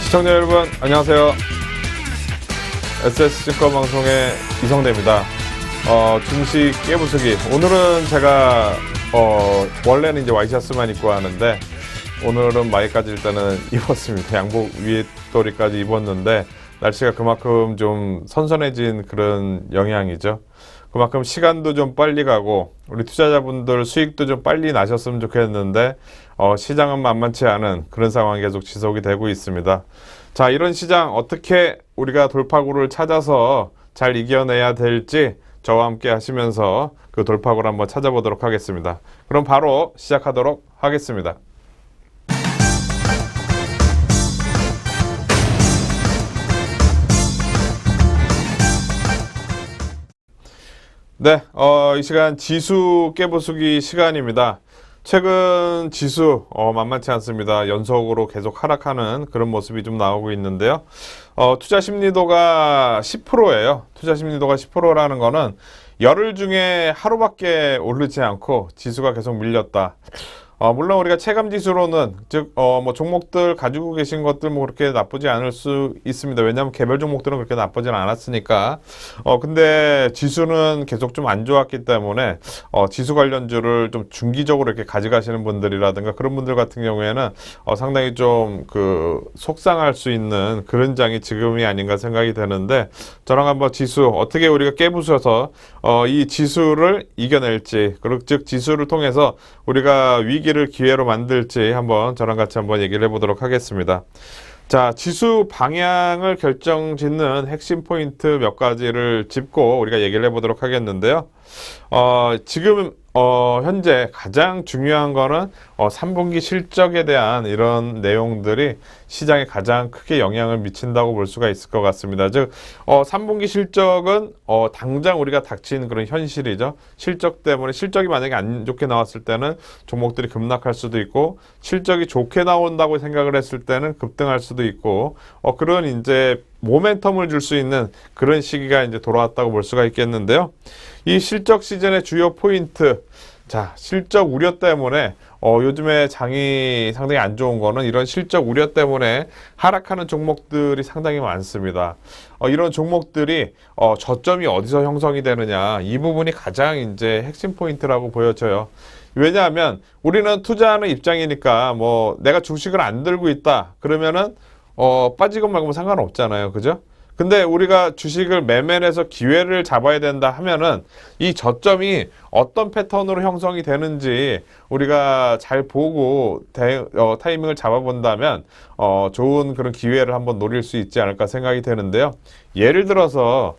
시청자 여러분 안녕하세요. SS증권방송의 이성대입니다. 중식 깨부수기. 오늘은 제가 원래는 이제 와이셔츠만 입고 하는데 오늘은 마이까지 일단은 입었습니다. 양복 위도리까지 입었는데 날씨가 그만큼 좀 선선해진 그런 영향이죠. 그만큼 시간도 좀 빨리 가고 우리 투자자분들 수익도 좀 빨리 나셨으면 좋겠는데 시장은 만만치 않은 그런 상황이 계속 지속이 되고 있습니다. 자, 이런 시장 어떻게 우리가 돌파구를 찾아서 잘 이겨내야 될지 저와 함께 하시면서 그 돌파구를 한번 찾아보도록 하겠습니다. 그럼 바로 시작하도록 하겠습니다. 네, 이 시간 지수 깨부수기 시간입니다. 최근 지수 만만치 않습니다. 연속으로 계속 하락하는 그런 모습이 좀 나오고 있는데요. 투자 심리도가 10%예요. 투자 심리도가 10%라는 거는 열흘 중에 하루밖에 오르지 않고 지수가 계속 밀렸다. 물론 우리가 체감 지수로는 즉 뭐 종목들 가지고 계신 것들 뭐 그렇게 나쁘지 않을 수 있습니다. 왜냐하면 개별 종목들은 그렇게 나쁘진 않았으니까. 근데 지수는 계속 좀 안 좋았기 때문에 지수 관련주를 좀 중기적으로 이렇게 가져가시는 분들이라든가 그런 분들 같은 경우에는 상당히 좀 그 속상할 수 있는 그런 장이 지금이 아닌가 생각이 되는데, 저랑 한번 지수 어떻게 우리가 깨부숴서 이 지수를 이겨낼지, 그리고 즉 지수를 통해서 우리가 위기를 기회로 만들지 한번 저랑 같이 한번 얘기를 해보도록 하겠습니다. 자, 지수 방향을 결정짓는 핵심 포인트 몇 가지를 짚고 우리가 얘기를 해보도록 하겠는데요. 지금 현재 가장 중요한 거는 3분기 실적에 대한 이런 내용들이 시장에 가장 크게 영향을 미친다고 볼 수가 있을 것 같습니다. 즉 3분기 실적은 당장 우리가 닥친 그런 현실이죠. 실적 때문에, 실적이 만약에 안 좋게 나왔을 때는 종목들이 급락할 수도 있고, 실적이 좋게 나온다고 생각을 했을 때는 급등할 수도 있고, 그런 이제 모멘텀을 줄 수 있는 그런 시기가 이제 돌아왔다고 볼 수가 있겠는데요. 이 실적 시즌의 주요 포인트. 자, 실적 우려 때문에 요즘에 장이 상당히 안 좋은 거는 이런 실적 우려 때문에 하락하는 종목들이 상당히 많습니다. 이런 종목들이 저점이 어디서 형성이 되느냐, 이 부분이 가장 이제 핵심 포인트라고 보여져요. 왜냐하면 우리는 투자하는 입장이니까 뭐 내가 주식을 안 들고 있다 그러면은 빠지건 말건 상관없잖아요. 그죠? 근데 우리가 주식을 매매를 해서 기회를 잡아야 된다 하면은 이 저점이 어떤 패턴으로 형성이 되는지 우리가 잘 보고 타이밍을 잡아본다면 좋은 그런 기회를 한번 노릴 수 있지 않을까 생각이 되는데요. 예를 들어서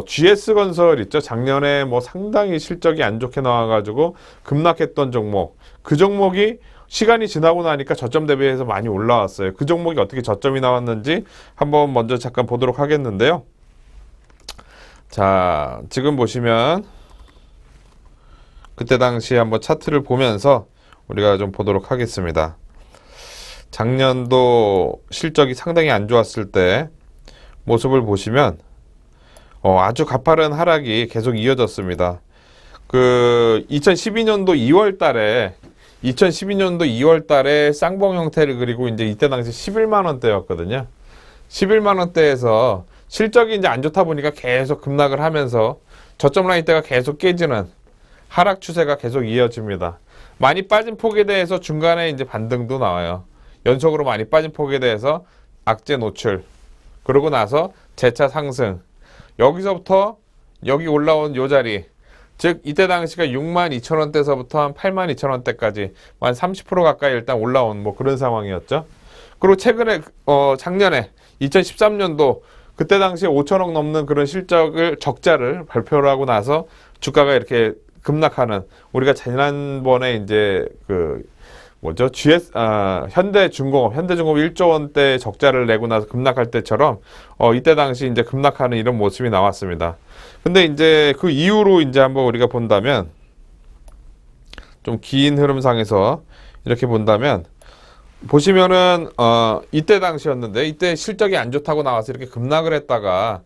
GS건설 있죠. 작년에 뭐 상당히 실적이 안 좋게 나와가지고 급락했던 종목. 그 종목이 시간이 지나고 나니까 저점 대비해서 많이 올라왔어요. 그 종목이 어떻게 저점이 나왔는지 한번 먼저 잠깐 보도록 하겠는데요. 자, 지금 보시면 그때 당시 한번 차트를 보면서 우리가 좀 보도록 하겠습니다. 작년도 실적이 상당히 안 좋았을 때 모습을 보시면 아주 가파른 하락이 계속 이어졌습니다. 그 2012년도 2월 달에 쌍봉 형태를 그리고 이제 이때 당시 11만 원대였거든요. 11만 원대에서 실적이 이제 안 좋다 보니까 계속 급락을 하면서 저점 라인대가 계속 깨지는 하락 추세가 계속 이어집니다. 많이 빠진 폭에 대해서 중간에 이제 반등도 나와요. 연속으로 많이 빠진 폭에 대해서 악재 노출. 그러고 나서 재차 상승. 여기서부터 여기 올라온 요 자리. 즉 이때 당시가 62,000원대에서부터 한 82,000원대까지 한 30% 가까이 일단 올라온 뭐 그런 상황이었죠. 그리고 최근에 작년에 2013년도 그때 당시에 5천억 넘는 그런 실적을 적자를 발표를 하고 나서 주가가 이렇게 급락하는, 우리가 지난번에 이제 그 뭐죠? 현대중공업 1조 원대 적자를 내고 나서 급락할 때처럼 이때 당시 이제 급락하는 이런 모습이 나왔습니다. 근데 이제 그 이후로 이제 한번 우리가 본다면 좀 긴 흐름상에서 이렇게 본다면 보시면은 이때 당시였는데 이때 실적이 안 좋다고 나와서 이렇게 급락을 했다가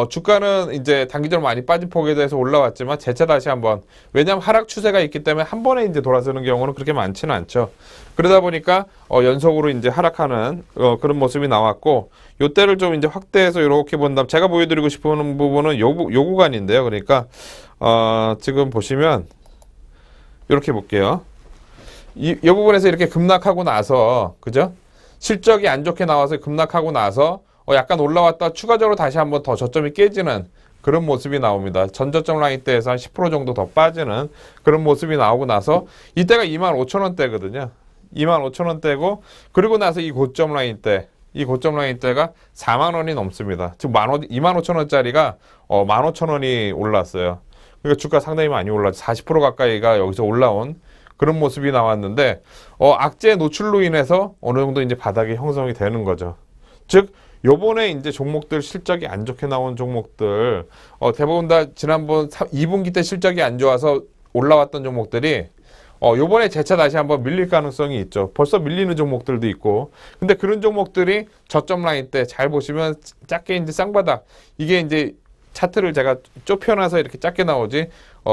주가는 이제 단기적으로 많이 빠진 폭에 대해서 올라왔지만 재차 다시 한번, 왜냐하면 하락 추세가 있기 때문에 한 번에 이제 돌아서는 경우는 그렇게 많지는 않죠. 그러다 보니까 연속으로 이제 하락하는 그런 모습이 나왔고, 요때를 좀 이제 확대해서 이렇게 본다면 제가 보여드리고 싶은 부분은 요 구간인데요. 그러니까 지금 보시면 이렇게 볼게요. 이 부분에서 이렇게 급락하고 나서, 그죠? 실적이 안 좋게 나와서 급락하고 나서 약간 올라왔다 추가적으로 다시 한번 더 저점이 깨지는 그런 모습이 나옵니다. 전저점 라인 때에서 한 10% 정도 더 빠지는 그런 모습이 나오고 나서 이때가 25,000원대거든요. 25,000원대고, 그리고 나서 이 고점 라인 때, 이 고점 라인 때가 4만 원이 넘습니다. 즉 25,000원짜리가 15,000원이 올랐어요. 그러니까 주가 상당히 많이 올랐죠. 40% 가까이가 여기서 올라온 그런 모습이 나왔는데, 악재 노출로 인해서 어느 정도 이제 바닥이 형성이 되는 거죠. 즉 요번에 이제 종목들 실적이 안 좋게 나온 종목들, 대부분 다 지난번 2분기 때 실적이 안 좋아서 올라왔던 종목들이 요번에 재차 다시 한번 밀릴 가능성이 있죠. 벌써 밀리는 종목들도 있고. 근데 그런 종목들이 저점 라인 때 잘 보시면 작게 이제 쌍바닥, 이게 이제 차트를 제가 좁혀놔서 이렇게 작게 나오지,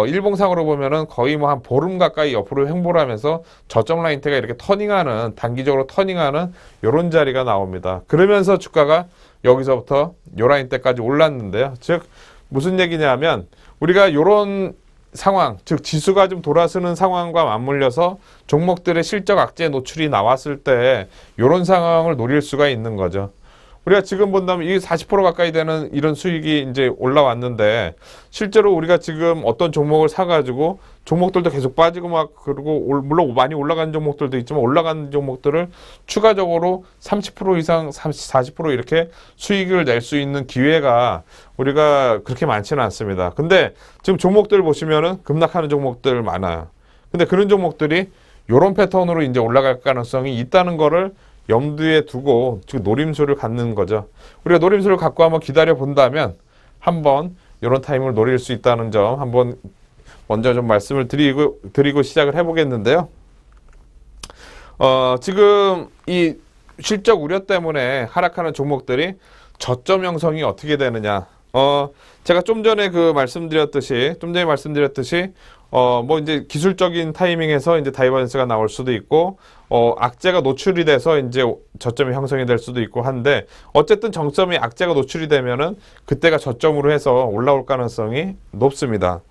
일봉상으로 보면은 거의 뭐 한 보름 가까이 옆으로 횡보를 하면서 저점 라인대가 이렇게 터닝하는, 단기적으로 터닝하는 요런 자리가 나옵니다. 그러면서 주가가 여기서부터 요 라인대까지 올랐는데요. 즉 무슨 얘기냐면, 우리가 요런 상황, 즉 지수가 좀 돌아서는 상황과 맞물려서 종목들의 실적 악재 노출이 나왔을 때 요런 상황을 노릴 수가 있는 거죠. 우리가 지금 본다면 이게 40% 가까이 되는 이런 수익이 이제 올라왔는데, 실제로 우리가 지금 어떤 종목을 사가지고 종목들도 계속 빠지고 막, 그리고 물론 많이 올라가는 종목들도 있지만 올라가는 종목들을 추가적으로 30% 이상, 40% 이렇게 수익을 낼 수 있는 기회가 우리가 그렇게 많지는 않습니다. 근데 지금 종목들 보시면은 급락하는 종목들 많아요. 근데 그런 종목들이 이런 패턴으로 이제 올라갈 가능성이 있다는 거를 염두에 두고 즉 노림수를 갖는 거죠. 우리가 노림수를 갖고 한번 기다려 본다면 한번 이런 타임을 노릴 수 있다는 점 한번 먼저 좀 말씀을 드리고 시작을 해보겠는데요. 지금 이 실적 우려 때문에 하락하는 종목들이 저점 형성이 어떻게 되느냐. 제가 좀 전에 말씀드렸듯이 뭐 이제 기술적인 타이밍에서 이제 다이버전스가 나올 수도 있고, 악재가 노출이 돼서 이제 저점이 형성이 될 수도 있고 한데, 어쨌든 정점이 악재가 노출이 되면은 그때가 저점으로 해서 올라올 가능성이 높습니다.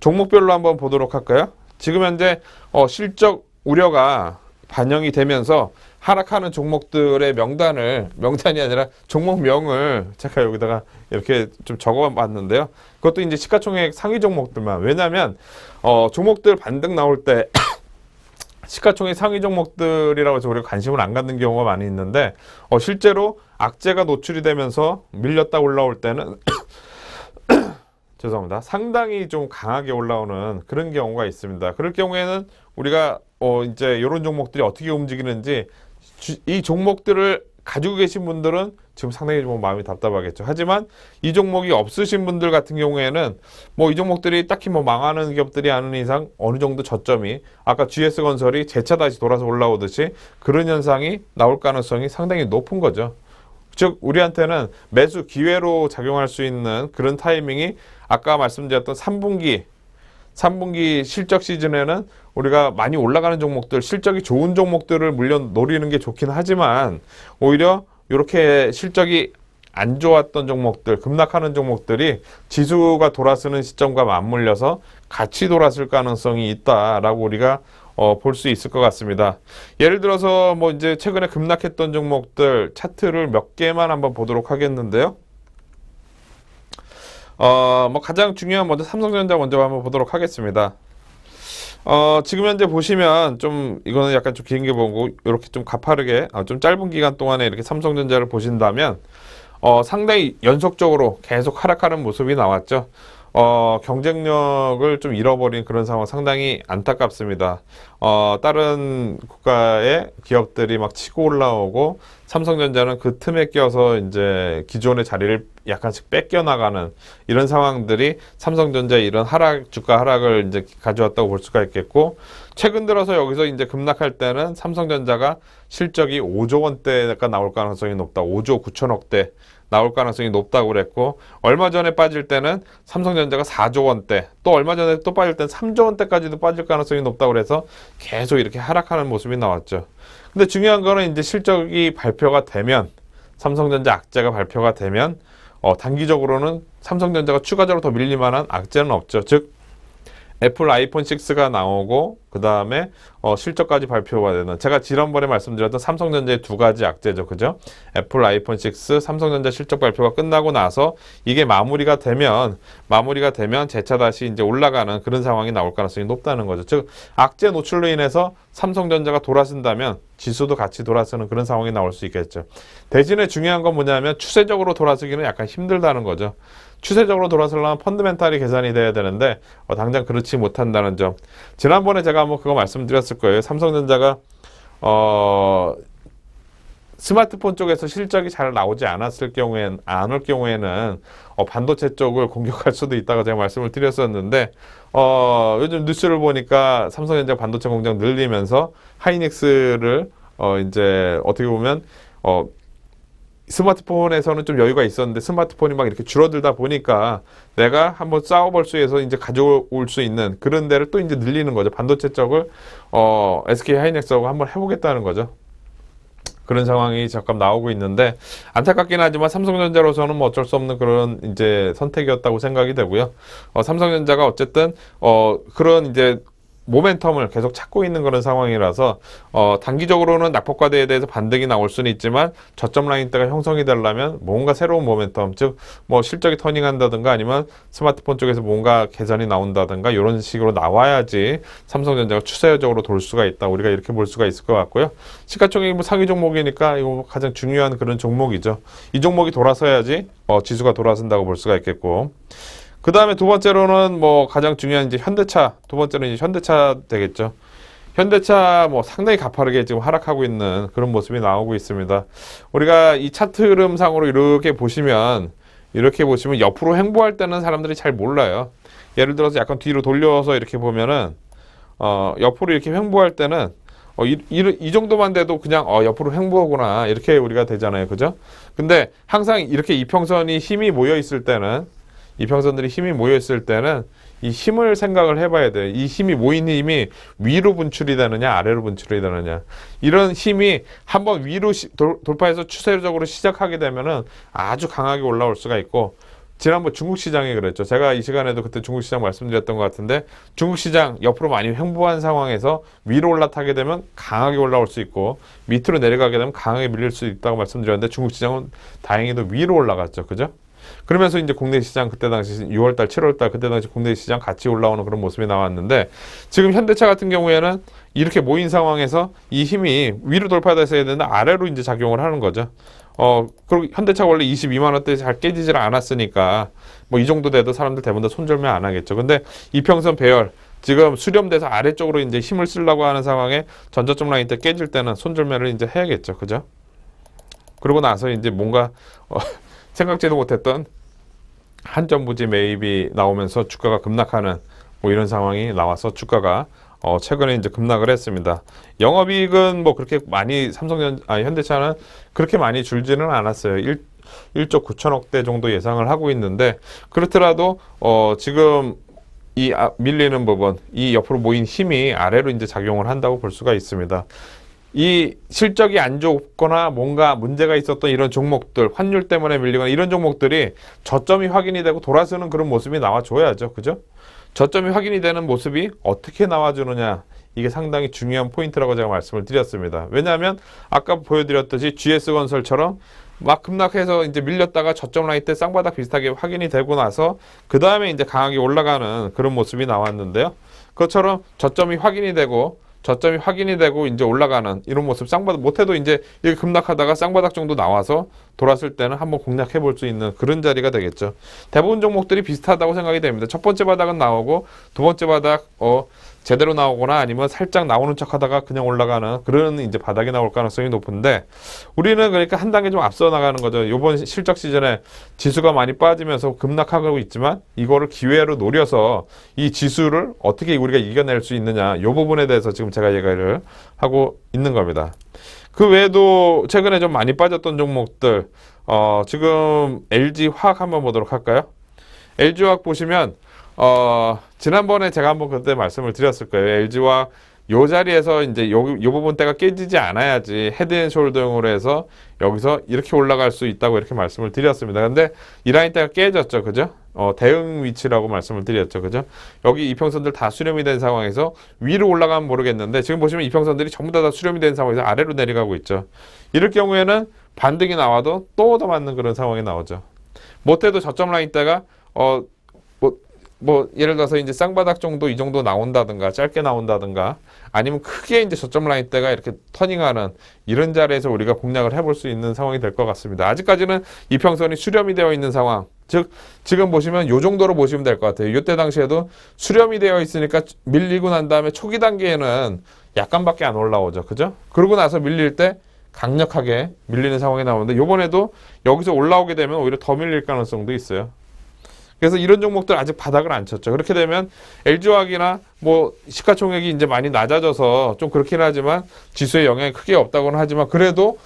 종목별로 한번 보도록 할까요? 지금 현재 실적 우려가 반영이 되면서 하락하는 종목들의 명단이 아니라 종목명을 제가 여기다가 이렇게 좀 적어봤는데요. 그것도 이제 시가총액 상위 종목들만. 왜냐하면 종목들 반등 나올 때 시가총액 상위 종목들이라고 해서 우리가 관심을 안 갖는 경우가 많이 있는데, 실제로 악재가 노출이 되면서 밀렸다 올라올 때는 죄송합니다. 상당히 좀 강하게 올라오는 그런 경우가 있습니다. 그럴 경우에는 우리가 이제 이런 종목들이 어떻게 움직이는지, 이 종목들을 가지고 계신 분들은 지금 상당히 좀 마음이 답답하겠죠. 하지만 이 종목이 없으신 분들 같은 경우에는 뭐 이 종목들이 딱히 뭐 망하는 기업들이 아닌 이상 어느 정도 저점이, 아까 GS건설이 재차 다시 돌아서 올라오듯이 그런 현상이 나올 가능성이 상당히 높은 거죠. 즉 우리한테는 매수 기회로 작용할 수 있는 그런 타이밍이, 아까 말씀드렸던 3분기 실적 시즌에는 우리가 많이 올라가는 종목들, 실적이 좋은 종목들을 물론 노리는 게 좋긴 하지만, 오히려 이렇게 실적이 안 좋았던 종목들, 급락하는 종목들이 지수가 돌아서는 시점과 맞물려서 같이 돌아설 가능성이 있다라고 우리가 볼 수 있을 것 같습니다. 예를 들어서 뭐 이제 최근에 급락했던 종목들 차트를 몇 개만 한번 보도록 하겠는데요. 뭐 가장 중요한 먼저 삼성전자 먼저 한번 보도록 하겠습니다. 지금 현재 보시면 좀 이거는 약간 좀 긴 게 보고 이렇게 좀 가파르게 좀 짧은 기간 동안에 이렇게 삼성전자를 보신다면 상당히 연속적으로 계속 하락하는 모습이 나왔죠. 경쟁력을 좀 잃어버린 그런 상황, 상당히 안타깝습니다. 다른 국가의 기업들이 막 치고 올라오고 삼성전자는 그 틈에 껴서 이제 기존의 자리를 약간씩 뺏겨나가는 이런 상황들이 삼성전자의 이런 주가 하락을 이제 가져왔다고 볼 수가 있겠고, 최근 들어서 여기서 이제 급락할 때는 삼성전자가 실적이 5조 원대가 나올 가능성이 높다. 5조 9천억대 나올 가능성이 높다고 그랬고, 얼마 전에 빠질 때는 삼성전자가 4조 원대, 또 얼마 전에 또 빠질 때는 3조 원대까지도 빠질 가능성이 높다고 그래서 계속 이렇게 하락하는 모습이 나왔죠. 근데 중요한 거는 이제 실적이 발표가 되면, 삼성전자 악재가 발표가 되면 단기적으로는 삼성전자가 추가적으로 더 밀릴 만한 악재는 없죠. 즉 애플 아이폰 6가 나오고 그 다음에 실적까지 발표가 되는, 제가 지난번에 말씀드렸던 삼성전자의 두 가지 악재죠. 그죠? 애플 아이폰 6, 삼성전자 실적 발표가 끝나고 나서 이게 마무리가 되면 재차 다시 이제 올라가는 그런 상황이 나올 가능성이 높다는 거죠. 즉 악재 노출로 인해서 삼성전자가 돌아선다면 지수도 같이 돌아서는 그런 상황이 나올 수 있겠죠. 대신에 중요한 건 뭐냐면 추세적으로 돌아서기는 약간 힘들다는 거죠. 추세적으로 돌아서려면 펀드멘탈이 개선이 돼야 되는데 당장 그렇지 못한다는 점. 지난번에 제가 한번 그거 말씀드렸을 거예요. 삼성전자가 스마트폰 쪽에서 실적이 잘 나오지 않을 경우에는 반도체 쪽을 공격할 수도 있다고 제가 말씀을 드렸었는데, 요즘 뉴스를 보니까 삼성전자 반도체 공장 늘리면서 하이닉스를 이제 어떻게 보면 스마트폰에서는 좀 여유가 있었는데 스마트폰이 막 이렇게 줄어들다 보니까 내가 한번 싸워볼 수 있어서 이제 가져올 수 있는 그런 데를 또 이제 늘리는 거죠. 반도체 쪽을 SK 하이닉스하고 한번 해보겠다는 거죠. 그런 상황이 잠깐 나오고 있는데, 안타깝긴 하지만 삼성전자로서는 뭐 어쩔 수 없는 그런 이제 선택이었다고 생각이 되고요. 삼성전자가 어쨌든 그런 이제 모멘텀을 계속 찾고 있는 그런 상황이라서 단기적으로는 낙폭과대에 대해서 반등이 나올 수는 있지만 저점 라인대가 형성이 되려면 뭔가 새로운 모멘텀, 즉 뭐 실적이 터닝한다든가 아니면 스마트폰 쪽에서 뭔가 개선이 나온다든가 이런 식으로 나와야지 삼성전자가 추세적으로 돌 수가 있다. 우리가 이렇게 볼 수가 있을 것 같고요. 시가총액이 뭐 상위 종목이니까 이거 가장 중요한 그런 종목이죠. 이 종목이 돌아서야지 지수가 돌아선다고 볼 수가 있겠고, 그 다음에 두 번째로는 뭐 가장 중요한 이제 현대차, 두 번째는 이제 현대차 되겠죠. 현대차 뭐 상당히 가파르게 지금 하락하고 있는 그런 모습이 나오고 있습니다. 우리가 이 차트 흐름상으로 이렇게 보시면 옆으로 횡보할 때는 사람들이 잘 몰라요. 예를 들어서 약간 뒤로 돌려서 이렇게 보면은 옆으로 이렇게 횡보할 때는 이 정도만 돼도 그냥 옆으로 횡보하구나 이렇게 우리가 되잖아요. 그죠? 근데 항상 이렇게 이평선이 힘이 모여 있을 때는, 이평선들이 힘이 모여 있을 때는 이 힘을 생각을 해봐야 돼요. 이 힘이 모인 힘이 위로 분출이 되느냐 아래로 분출이 되느냐. 이런 힘이 한번 위로 돌파해서 추세적으로 시작하게 되면은 아주 강하게 올라올 수가 있고, 지난번 중국 시장이 그랬죠. 제가 이 시간에도 그때 중국 시장 말씀드렸던 것 같은데, 중국 시장 옆으로 많이 횡보한 상황에서 위로 올라타게 되면 강하게 올라올 수 있고 밑으로 내려가게 되면 강하게 밀릴 수 있다고 말씀드렸는데, 중국 시장은 다행히도 위로 올라갔죠. 그죠? 그러면서 이제 국내 시장 그때 당시 6월달, 7월달 그때 당시 국내 시장 같이 올라오는 그런 모습이 나왔는데, 지금 현대차 같은 경우에는 이렇게 모인 상황에서 이 힘이 위로 돌파돼서 해야 되는데 아래로 이제 작용을 하는 거죠. 그리고 현대차 원래 22만 원대 잘 깨지질 않았으니까 뭐 이 정도 돼도 사람들 대부분 다 손절매 안 하겠죠. 근데 이평선 배열 지금 수렴돼서 아래쪽으로 이제 힘을 쓰려고 하는 상황에 전저점 라인 때 깨질 때는 손절매를 이제 해야겠죠. 그죠? 그러고 나서 이제 뭔가 생각지도 못했던 한전부지 매입이 나오면서 주가가 급락하는 뭐 이런 상황이 나와서 주가가 최근에 이제 급락을 했습니다. 영업이익은 뭐 그렇게 많이 현대차는 그렇게 많이 줄지는 않았어요. 1조 9천억대 정도 예상을 하고 있는데, 그렇더라도 지금 이 밀리는 부분, 이 옆으로 모인 힘이 아래로 이제 작용을 한다고 볼 수가 있습니다. 이 실적이 안 좋거나 뭔가 문제가 있었던 이런 종목들, 환율 때문에 밀리거나 이런 종목들이 저점이 확인이 되고 돌아서는 그런 모습이 나와줘야죠. 그죠? 저점이 확인이 되는 모습이 어떻게 나와주느냐, 이게 상당히 중요한 포인트라고 제가 말씀을 드렸습니다. 왜냐하면 아까 보여드렸듯이 GS건설처럼 막 급락해서 이제 밀렸다가 저점 라인 때 쌍바닥 비슷하게 확인이 되고 나서 그 다음에 이제 강하게 올라가는 그런 모습이 나왔는데요. 그것처럼 저점이 확인이 되고 이제 올라가는 이런 모습, 쌍바닥 못해도 이제 이렇게 급락하다가 쌍바닥 정도 나와서 돌았을 때는 한번 공략해 볼 수 있는 그런 자리가 되겠죠. 대부분 종목들이 비슷하다고 생각이 됩니다. 첫 번째 바닥은 나오고 두 번째 바닥 제대로 나오거나 아니면 살짝 나오는 척 하다가 그냥 올라가는 그런 이제 바닥이 나올 가능성이 높은데, 우리는 그러니까 한 단계 좀 앞서 나가는 거죠. 이번 실적 시즌에 지수가 많이 빠지면서 급락하고 있지만 이거를 기회로 노려서 이 지수를 어떻게 우리가 이겨낼 수 있느냐, 이 부분에 대해서 지금 제가 얘기를 하고 있는 겁니다. 그 외에도 최근에 좀 많이 빠졌던 종목들, 지금 LG화학 한번 보도록 할까요? LG화학 보시면 지난번에 제가 한번 그때 말씀을 드렸을 거예요. LG화학 요 자리에서 이제 요 부분대가 깨지지 않아야지 헤드앤숄더용으로 해서 여기서 이렇게 올라갈 수 있다고 이렇게 말씀을 드렸습니다. 근데 이 라인대가 깨졌죠. 그죠? 대응 위치라고 말씀을 드렸죠. 그죠? 여기 이평선들 다 수렴이 된 상황에서 위로 올라가면 모르겠는데, 지금 보시면 이평선들이 전부 다 수렴이 된 상황에서 아래로 내려가고 있죠. 이럴 경우에는 반등이 나와도 또 얻어맞는 그런 상황이 나오죠. 못해도 저점 라인대가 예를 들어서 이제 쌍바닥 정도 이 정도 나온다든가 짧게 나온다든가 아니면 크게 이제 저점 라인대가 이렇게 터닝하는 이런 자리에서 우리가 공략을 해볼 수 있는 상황이 될 것 같습니다. 아직까지는 이평선이 수렴이 되어 있는 상황, 즉 지금 보시면 요 정도로 보시면 될 것 같아요. 이때 당시에도 수렴이 되어 있으니까 밀리고 난 다음에 초기 단계에는 약간밖에 안 올라오죠. 그죠? 그러고 나서 밀릴 때 강력하게 밀리는 상황이 나오는데, 요번에도 여기서 올라오게 되면 오히려 더 밀릴 가능성도 있어요. 그래서 이런 종목들 아직 바닥을 안 쳤죠. 그렇게 되면 LG화학이나 뭐 시가총액이 이제 많이 낮아져서 좀 그렇긴 하지만 지수에 영향이 크게 없다고는 하지만, 그래도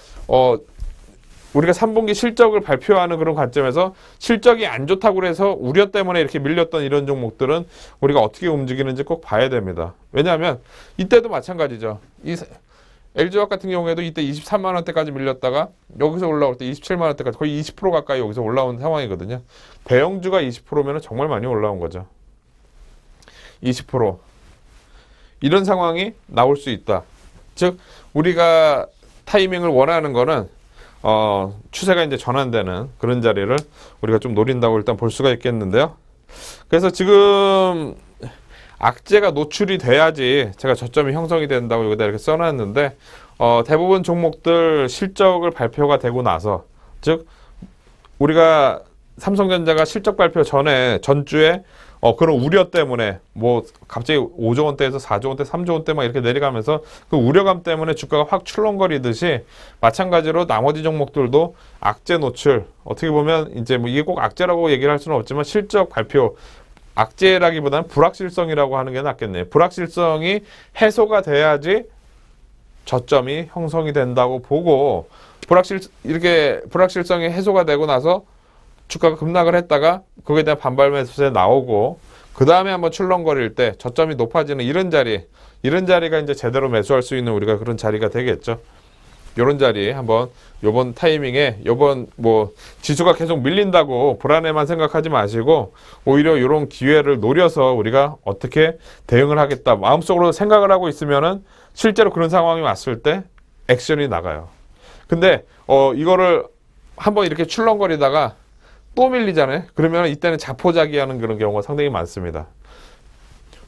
우리가 3분기 실적을 발표하는 그런 관점에서 실적이 안 좋다고 해서 우려 때문에 이렇게 밀렸던 이런 종목들은 우리가 어떻게 움직이는지 꼭 봐야 됩니다. 왜냐하면 이때도 마찬가지죠. LG화학 같은 경우에도 이때 23만 원대까지 밀렸다가 여기서 올라올 때 27만 원대까지 거의 20% 가까이 여기서 올라온 상황이거든요. 대형주가 20%면 정말 많이 올라온 거죠. 20% 이런 상황이 나올 수 있다. 즉 우리가 타이밍을 원하는 거는 추세가 이제 전환되는 그런 자리를 우리가 좀 노린다고 일단 볼 수가 있겠는데요. 그래서 지금 악재가 노출이 돼야지 제가 저점이 형성이 된다고 여기다 이렇게 써놨는데, 대부분 종목들 실적을 발표가 되고 나서, 즉 우리가 삼성전자가 실적 발표 전주에 그런 우려 때문에 뭐 갑자기 5조 원대에서 4조 원대, 3조 원대 막 이렇게 내려가면서 그 우려감 때문에 주가가 확 출렁거리듯이, 마찬가지로 나머지 종목들도 악재 노출, 어떻게 보면 이제 뭐 이게 꼭 악재라고 얘기를 할 수는 없지만 실적 발표, 악재라기보다는 불확실성이라고 하는 게 낫겠네요. 불확실성이 해소가 돼야지 저점이 형성이 된다고 보고, 불확실성이 해소가 되고 나서 주가가 급락을 했다가 거기에 대한 반발 매수세 나오고 그 다음에 한번 출렁거릴 때 저점이 높아지는 이런 자리가 이제 제대로 매수할 수 있는 우리가 그런 자리가 되겠죠. 요런 자리에 한번 요번 타이밍에 요번 뭐 지수가 계속 밀린다고 불안해만 생각하지 마시고, 오히려 요런 기회를 노려서 우리가 어떻게 대응을 하겠다 마음속으로 생각을 하고 있으면은 실제로 그런 상황이 왔을 때 액션이 나가요. 근데 이거를 한번 이렇게 출렁거리다가 또 밀리잖아요. 그러면 이때는 자포자기하는 그런 경우가 상당히 많습니다.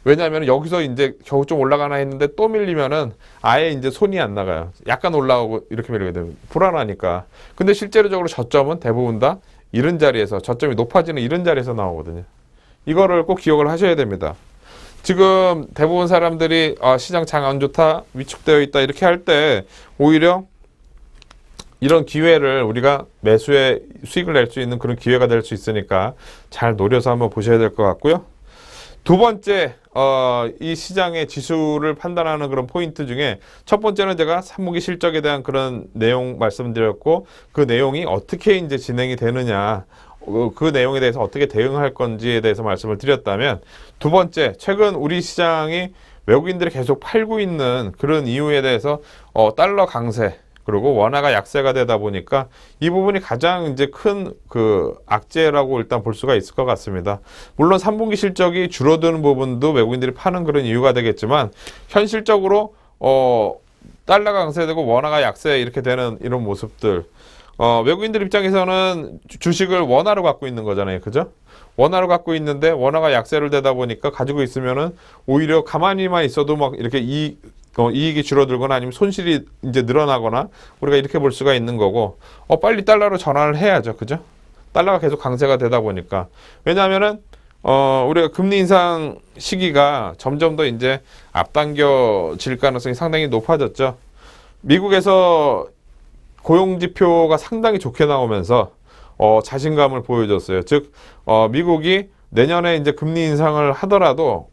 왜냐하면 여기서 이제 겨우 좀 올라가나 했는데 또 밀리면은 아예 이제 손이 안 나가요. 약간 올라오고 이렇게 밀리게 되면 불안하니까. 근데 실제로적으로 저점은 대부분 다 이런 자리에서, 저점이 높아지는 이런 자리에서 나오거든요. 이거를 꼭 기억을 하셔야 됩니다. 지금 대부분 사람들이 시장 장 안 좋다, 위축되어 있다 이렇게 할 때 오히려 이런 기회를 우리가 매수에 수익을 낼 수 있는 그런 기회가 될 수 있으니까 잘 노려서 한번 보셔야 될 것 같고요. 두 번째, 이 시장의 지수를 판단하는 그런 포인트 중에 첫 번째는 제가 3분기 실적에 대한 그런 내용 말씀드렸고, 그 내용이 어떻게 이제 진행이 되느냐, 그 내용에 대해서 어떻게 대응할 건지에 대해서 말씀을 드렸다면, 두 번째, 최근 우리 시장이 외국인들이 계속 팔고 있는 그런 이유에 대해서 달러 강세, 그리고 원화가 약세가 되다 보니까 이 부분이 가장 이제 큰 그 악재라고 일단 볼 수가 있을 것 같습니다. 물론 3분기 실적이 줄어드는 부분도 외국인들이 파는 그런 이유가 되겠지만, 현실적으로 달러가 강세되고 원화가 약세 이렇게 되는 이런 모습들, 외국인들 입장에서는 주식을 원화로 갖고 있는 거잖아요. 그죠? 원화로 갖고 있는데 원화가 약세를 되다 보니까 가지고 있으면은 오히려 가만히만 있어도 막 이렇게 이익이 줄어들거나 아니면 손실이 이제 늘어나거나 우리가 이렇게 볼 수가 있는 거고, 빨리 달러로 전환을 해야죠. 그죠? 달러가 계속 강세가 되다 보니까. 왜냐하면은 우리가 금리 인상 시기가 점점 더 이제 앞당겨질 가능성이 상당히 높아졌죠. 미국에서 고용 지표가 상당히 좋게 나오면서 자신감을 보여줬어요. 즉, 미국이 내년에 이제 금리 인상을 하더라도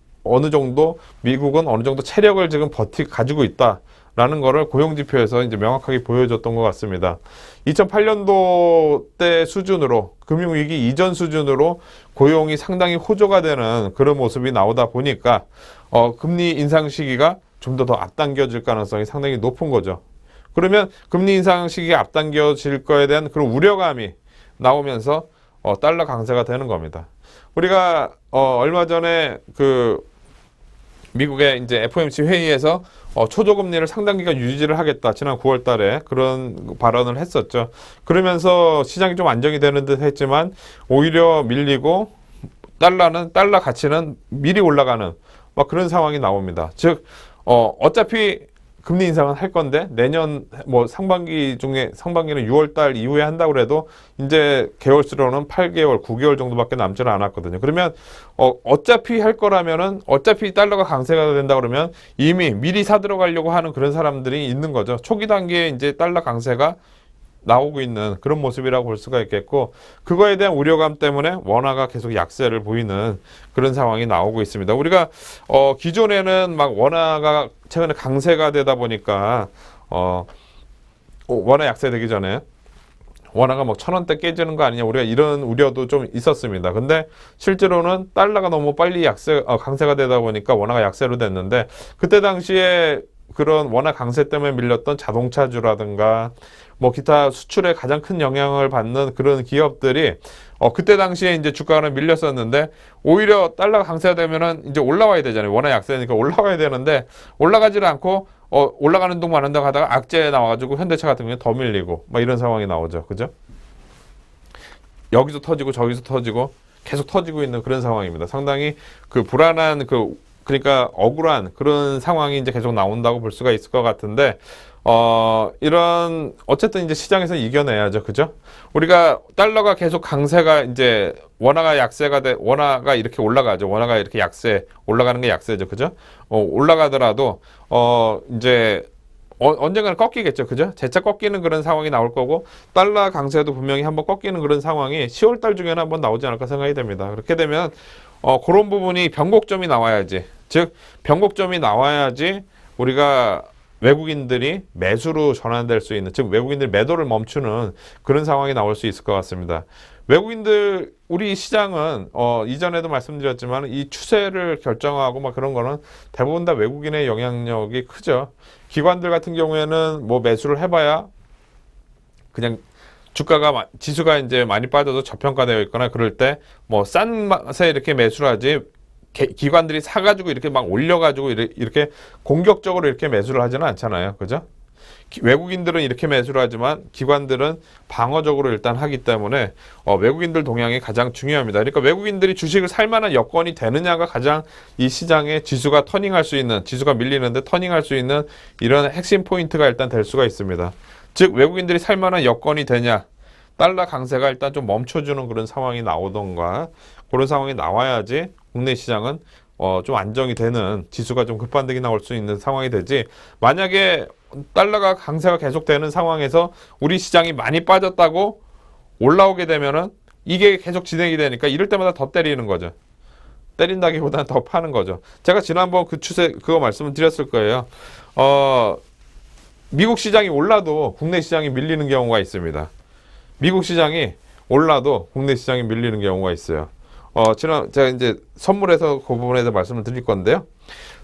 미국은 어느 정도 체력을 지금 가지고 있다라는 거를 고용 지표에서 이제 명확하게 보여줬던 것 같습니다. 2008년도 때 수준으로, 금융위기 이전 수준으로 고용이 상당히 호조가 되는 그런 모습이 나오다 보니까, 금리 인상 시기가 좀 더 앞당겨질 가능성이 상당히 높은 거죠. 그러면 금리 인상 시기가 앞당겨질 거에 대한 그런 우려감이 나오면서 달러 강세가 되는 겁니다. 우리가 얼마 전에 그 미국의 이제 FOMC 회의에서 초저금리를 상당 기간 유지를 하겠다. 지난 9월 달에 그런 발언을 했었죠. 그러면서 시장이 좀 안정이 되는 듯 했지만 오히려 밀리고 달러 가치는 미리 올라가는 막 그런 상황이 나옵니다. 즉, 어차피 금리 인상은 할 건데 내년 뭐 상반기는 6월 달 이후에 한다고 그래도 이제 개월수로는 8개월, 9개월 정도밖에 남지는 않았거든요. 그러면 어차피 할 거라면은 어차피 달러가 강세가 된다 그러면 이미 미리 사들어가려고 하는 그런 사람들이 있는 거죠. 초기 단계에 이제 달러 강세가 나오고 있는 그런 모습이라고 볼 수가 있겠고, 그거에 대한 우려감 때문에 원화가 계속 약세를 보이는 그런 상황이 나오고 있습니다. 우리가 기존에는 막 원화가 최근에 강세가 되다 보니까 원화 약세되기 전에 원화가 막 1,000원대 깨지는 거 아니냐, 우리가 이런 우려도 좀 있었습니다. 근데 실제로는 달러가 너무 빨리 강세가 되다 보니까 원화가 약세로 됐는데, 그때 당시에 그런 원화 강세 때문에 밀렸던 자동차주라든가 뭐 기타 수출에 가장 큰 영향을 받는 그런 기업들이 그때 당시에 이제 주가는 밀렸었는데, 오히려 달러가 강세가 되면은 이제 올라와야 되잖아요. 원화 약세니까 올라가야 되는데 올라가지를 않고 올라가는 동안 한다고 하다가 악재에 나와가지고 현대차 같은 경우에 더 밀리고 막 이런 상황이 나오죠. 그죠? 여기서 터지고 저기서 터지고 계속 터지고 있는 그런 상황입니다. 상당히 그 불안한 그러니까 억울한 그런 상황이 이제 계속 나온다고 볼 수가 있을 것 같은데, 이런, 어쨌든 이제 시장에서 이겨내야죠. 그죠? 우리가 달러가 계속 강세가 이제 원화가 이렇게 올라가죠. 원화가 이렇게 올라가는 게 약세죠. 그죠? 올라가더라도, 이제, 언젠가는 꺾이겠죠. 그죠? 재차 꺾이는 그런 상황이 나올 거고, 달러 강세도 분명히 한번 꺾이는 그런 상황이 10월 달 중에는 한번 나오지 않을까 생각이 됩니다. 그렇게 되면, 그런 부분이 변곡점이 나와야지. 즉, 변곡점이 나와야지 우리가 외국인들이 매수로 전환될 수 있는, 즉 외국인들 매도를 멈추는 그런 상황이 나올 수 있을 것 같습니다. 우리 시장은 이전에도 말씀드렸지만 이 추세를 결정하고 막 그런 거는 대부분 다 외국인의 영향력이 크죠. 기관들 같은 경우에는 뭐 매수를 해봐야 그냥 지수가 이제 많이 빠져서 저평가되어 있거나 그럴 때 뭐 싼 맛에 이렇게 매수를 하지, 기관들이 사가지고 이렇게 막 올려가지고 이렇게 공격적으로 이렇게 매수를 하지는 않잖아요. 그죠? 외국인들은 이렇게 매수를 하지만 기관들은 방어적으로 일단 하기 때문에 외국인들 동향이 가장 중요합니다. 그러니까 외국인들이 주식을 살 만한 여건이 되느냐가 가장 이 시장의 지수가 지수가 밀리는데 터닝할 수 있는 이런 핵심 포인트가 일단 될 수가 있습니다. 즉 외국인들이 살 만한 여건이 되냐, 달러 강세가 일단 좀 멈춰주는 그런 상황이 나오던가, 그런 상황이 나와야지 국내 시장은 좀 안정이 되는, 지수가 좀 급반등이 나올 수 있는 상황이 되지, 만약에 달러가 강세가 계속되는 상황에서 우리 시장이 많이 빠졌다고 올라오게 되면은 이게 계속 진행이 되니까 이럴 때마다 더 때리는 거죠. 때린다기보다는 더 파는 거죠. 제가 지난번 그 추세 그거 말씀을 드렸을 거예요. 미국 시장이 올라도 국내 시장이 밀리는 경우가 있습니다. 미국 시장이 올라도 국내 시장이 밀리는 경우가 있어요. 제가 이제 선물에서 그 부분에서 말씀을 드릴 건데요.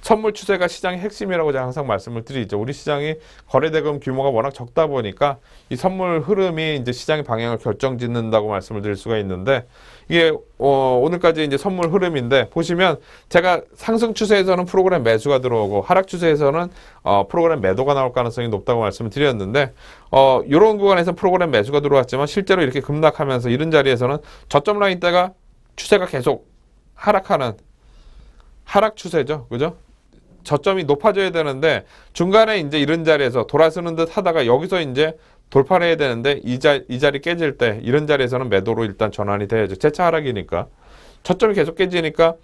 선물 추세가 시장의 핵심이라고 제가 항상 말씀을 드리죠. 우리 시장이 거래대금 규모가 워낙 적다 보니까 이 선물 흐름이 이제 시장의 방향을 결정짓는다고 말씀을 드릴 수가 있는데, 이게 오늘까지 이제 선물 흐름인데 보시면 제가 상승 추세에서는 프로그램 매수가 들어오고 하락 추세에서는 프로그램 매도가 나올 가능성이 높다고 말씀을 드렸는데, 이런 구간에서 프로그램 매수가 들어왔지만 실제로 이렇게 급락하면서 이런 자리에서는 저점 라인 때가 추세가 계속 하락하는 하락 추세죠. 그죠? 저점이 높아져야 되는데 중간에 이제 이런 자리에서 돌아서는 듯 하다가 여기서 이제 돌파를 해야 되는데 이 자리 깨질 때 이런 자리에서는 매도로 일단 전환이 돼야죠. 재차 하락이니까. 저점이 계속 깨지니까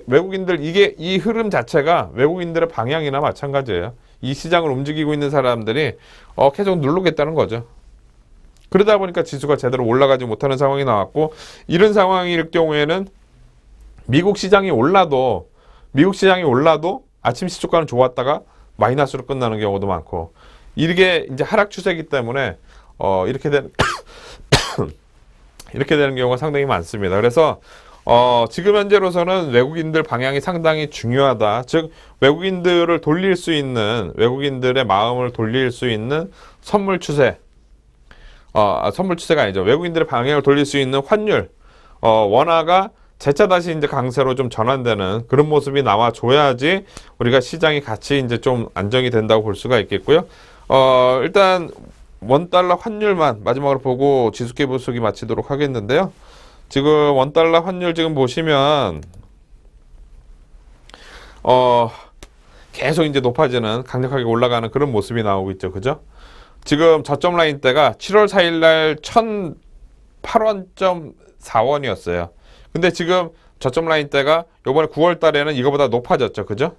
외국인들 이 흐름 자체가 외국인들의 방향이나 마찬가지예요. 이 시장을 움직이고 있는 사람들이 계속 누르겠다는 거죠. 그러다 보니까 지수가 제대로 올라가지 못하는 상황이 나왔고, 이런 상황일 경우에는 미국 시장이 올라도 아침 시초가는 좋았다가 마이너스로 끝나는 경우도 많고, 이게 이제 하락 추세이기 때문에 이렇게 되는 경우가 상당히 많습니다. 그래서 지금 현재로서는 외국인들 방향이 상당히 중요하다. 즉 외국인들의 마음을 돌릴 수 있는 선물 추세. 선물 추세가 아니죠. 외국인들의 방향을 돌릴 수 있는 환율, 원화가 재차 다시 이제 강세로 좀 전환되는 그런 모습이 나와줘야지 우리가 시장이 같이 이제 좀 안정이 된다고 볼 수가 있겠고요. 일단 원달러 환율만 마지막으로 보고 지수계 분석이 마치도록 하겠는데요. 지금 원달러 환율 지금 보시면 계속 이제 높아지는, 강력하게 올라가는 그런 모습이 나오고 있죠. 그죠? 지금 저점 라인대가 7월 4일 날 1,008원.4원이었어요. 근데 지금 저점 라인대가 요번에 9월 달에는 이거보다 높아졌죠. 그죠?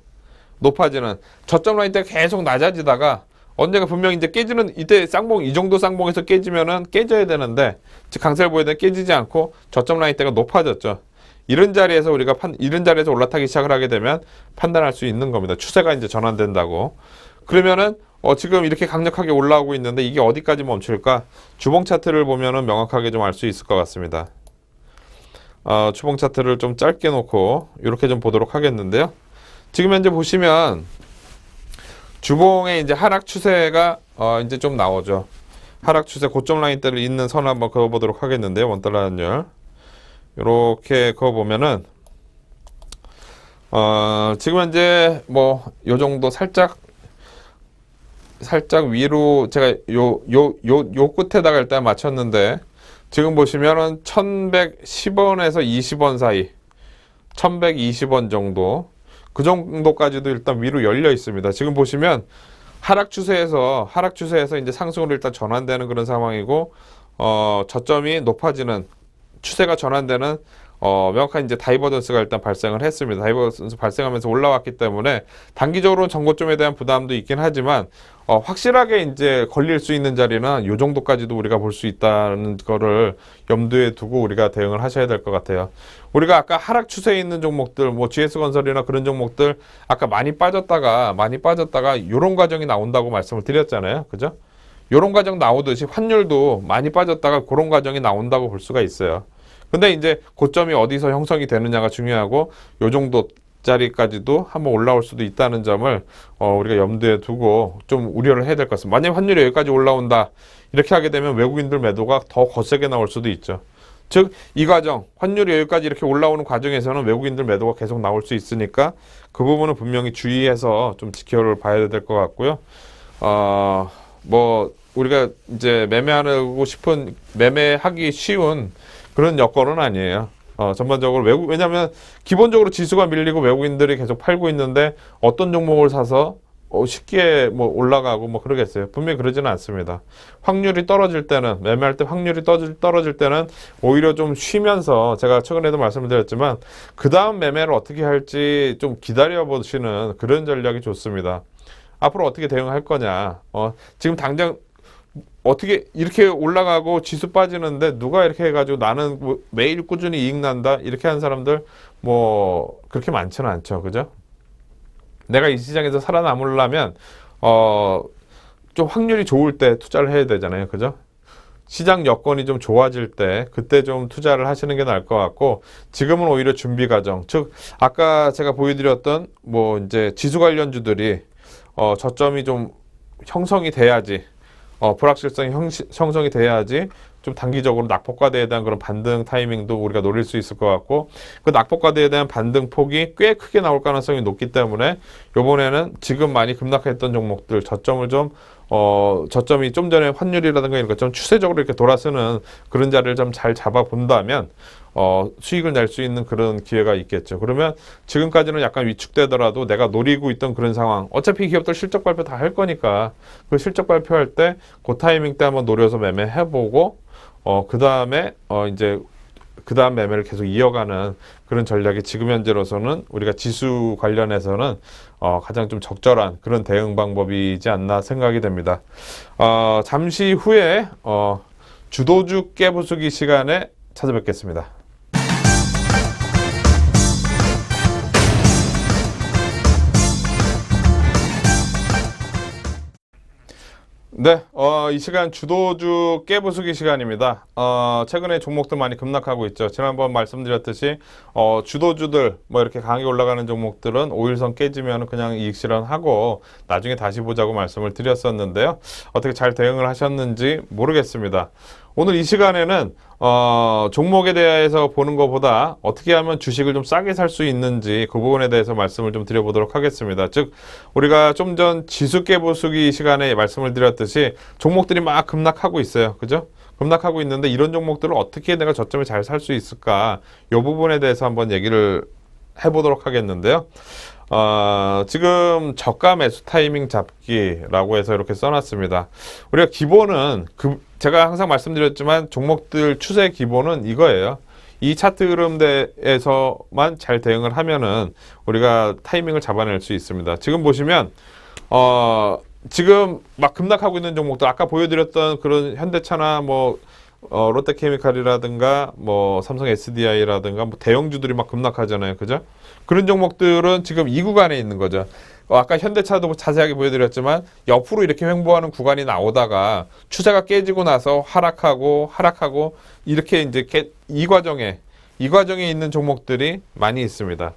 높아지는 저점 라인대가 계속 낮아지다가 언젠가 분명히 이제 깨지는, 이때 쌍봉, 이 정도 쌍봉에서 깨지면은 깨져야 되는데, 즉 강세를 보여야 되는데 깨지지 않고 저점 라인대가 높아졌죠. 이런 자리에서 올라타기 시작을 하게 되면 판단할 수 있는 겁니다. 추세가 이제 전환된다고. 그러면은 지금 이렇게 강력하게 올라오고 있는데 이게 어디까지 멈출까? 주봉 차트를 보면은 명확하게 좀 알 수 있을 것 같습니다. 주봉 차트를 좀 짧게 놓고 이렇게 좀 보도록 하겠는데요. 지금 현재 보시면 주봉의 이제 하락 추세가 이제 좀 나오죠. 하락 추세 고점 라인대를 잇는 선을 한번 그어보도록 하겠는데요. 원달러 환율 이렇게 그어보면은 지금 현재 뭐 요 정도 살짝 위로 제가 요 끝에다가 일단 맞췄는데, 지금 보시면은 1110원에서 20원 사이, 1120원 정도, 그 정도까지도 일단 위로 열려 있습니다. 지금 보시면 하락 추세에서 이제 상승으로 일단 전환되는 그런 상황이고, 저점이 높아지는 추세가 전환되는 명확한 이제 다이버전스가 일단 발생을 했습니다. 다이버전스 발생하면서 올라왔기 때문에 단기적으로는 전고점에 대한 부담도 있긴 하지만 확실하게 이제 걸릴 수 있는 자리는 이 정도까지도 우리가 볼 수 있다는 거를 염두에 두고 우리가 대응을 하셔야 될 것 같아요. 우리가 아까 하락 추세에 있는 종목들, 뭐 GS건설이나 그런 종목들 아까 많이 빠졌다가 이런 과정이 나온다고 말씀을 드렸잖아요. 그죠? 이런 과정 나오듯이 환율도 많이 빠졌다가 그런 과정이 나온다고 볼 수가 있어요. 근데 이제 고점이 어디서 형성이 되느냐가 중요하고, 요 정도 짜리까지도 한번 올라올 수도 있다는 점을 우리가 염두에 두고 좀 우려를 해야 될 것 같습니다. 만약 환율이 여기까지 올라온다, 이렇게 하게 되면 외국인들 매도가 더 거세게 나올 수도 있죠. 즉 이 과정, 환율이 여기까지 이렇게 올라오는 과정에서는 외국인들 매도가 계속 나올 수 있으니까 그 부분은 분명히 주의해서 좀 지켜봐야 될 것 같고요. 뭐 우리가 이제 매매하기 쉬운 그런 여건은 아니에요. 전반적으로 왜냐하면 기본적으로 지수가 밀리고 외국인들이 계속 팔고 있는데 어떤 종목을 사서 쉽게 뭐 올라가고 뭐 그러겠어요. 분명히 그러지는 않습니다. 확률이 떨어질 때는, 매매할 때 확률이 떨어질 때는 오히려 좀 쉬면서, 제가 최근에도 말씀을 드렸지만 그 다음 매매를 어떻게 할지 좀 기다려 보시는 그런 전략이 좋습니다. 앞으로 어떻게 대응할 거냐. 지금 당장 어떻게 이렇게 올라가고 지수 빠지는데 누가 이렇게 해가지고 나는 뭐 매일 꾸준히 이익 난다 이렇게 하는 사람들 뭐 그렇게 많지는 않죠. 그죠? 내가 이 시장에서 살아남으려면 좀 확률이 좋을 때 투자를 해야 되잖아요. 그죠? 시장 여건이 좀 좋아질 때 그때 좀 투자를 하시는 게 나을 것 같고, 지금은 오히려 준비 과정, 즉 아까 제가 보여드렸던 뭐 이제 지수 관련주들이 저점이 좀 형성이 돼야지, 불확실성이 형성이 돼야지 좀 단기적으로 낙폭과대에 대한 그런 반등 타이밍도 우리가 노릴 수 있을 것 같고, 그 낙폭과대에 대한 반등 폭이 꽤 크게 나올 가능성이 높기 때문에 요번에는 지금 많이 급락했던 종목들 저점을 좀 저점이 좀 전에 환율이라든가 이런 것처럼 추세적으로 이렇게 돌아서는 그런 자리를 좀 잘 잡아 본다면 수익을 낼 수 있는 그런 기회가 있겠죠. 그러면 지금까지는 약간 위축되더라도 내가 노리고 있던 그런 상황, 어차피 기업들 실적 발표 다 할 거니까 그 실적 발표할 때 그 타이밍 때 한번 노려서 매매해보고 그 다음에 이제 그 다음 매매를 계속 이어가는 그런 전략이 지금 현재로서는 우리가 지수 관련해서는 가장 좀 적절한 그런 대응 방법이지 않나 생각이 됩니다. 잠시 후에 주도주 깨부수기 시간에 찾아뵙겠습니다. 네, 이 시간 주도주 깨부수기 시간입니다. 최근에 종목들 많이 급락하고 있죠. 지난번 말씀드렸듯이, 주도주들, 뭐 이렇게 강하게 올라가는 종목들은 5일선 깨지면 그냥 이익 실현하고 나중에 다시 보자고 말씀을 드렸었는데요. 어떻게 잘 대응을 하셨는지 모르겠습니다. 오늘 이 시간에는 종목에 대해서 보는 것보다 어떻게 하면 주식을 좀 싸게 살 수 있는지 그 부분에 대해서 말씀을 좀 드려보도록 하겠습니다. 즉 우리가 좀 전 지수 깨부수기 시간에 말씀을 드렸듯이 종목들이 막 급락하고 있어요. 그죠? 급락하고 있는데 이런 종목들을 어떻게 내가 저점에 잘 살 수 있을까? 이 부분에 대해서 한번 얘기를 해보도록 하겠는데요. 지금 저가 매수 타이밍 잡기라고 해서 이렇게 써놨습니다. 우리가 기본은 제가 항상 말씀드렸지만 종목들 추세 기본은 이거예요. 이 차트 흐름대에서만 잘 대응을 하면은 우리가 타이밍을 잡아낼 수 있습니다. 지금 보시면 지금 막 급락하고 있는 종목들 아까 보여드렸던 그런 현대차나 뭐 롯데케미칼이라든가 뭐 삼성 SDI라든가 뭐 대형주들이 막 급락하잖아요. 그죠? 그런 종목들은 지금 이 구간에 있는 거죠. 아까 현대차도 자세하게 보여드렸지만 옆으로 이렇게 횡보하는 구간이 나오다가 추세가 깨지고 나서 하락하고 이렇게 이제 이 과정에 있는 종목들이 많이 있습니다.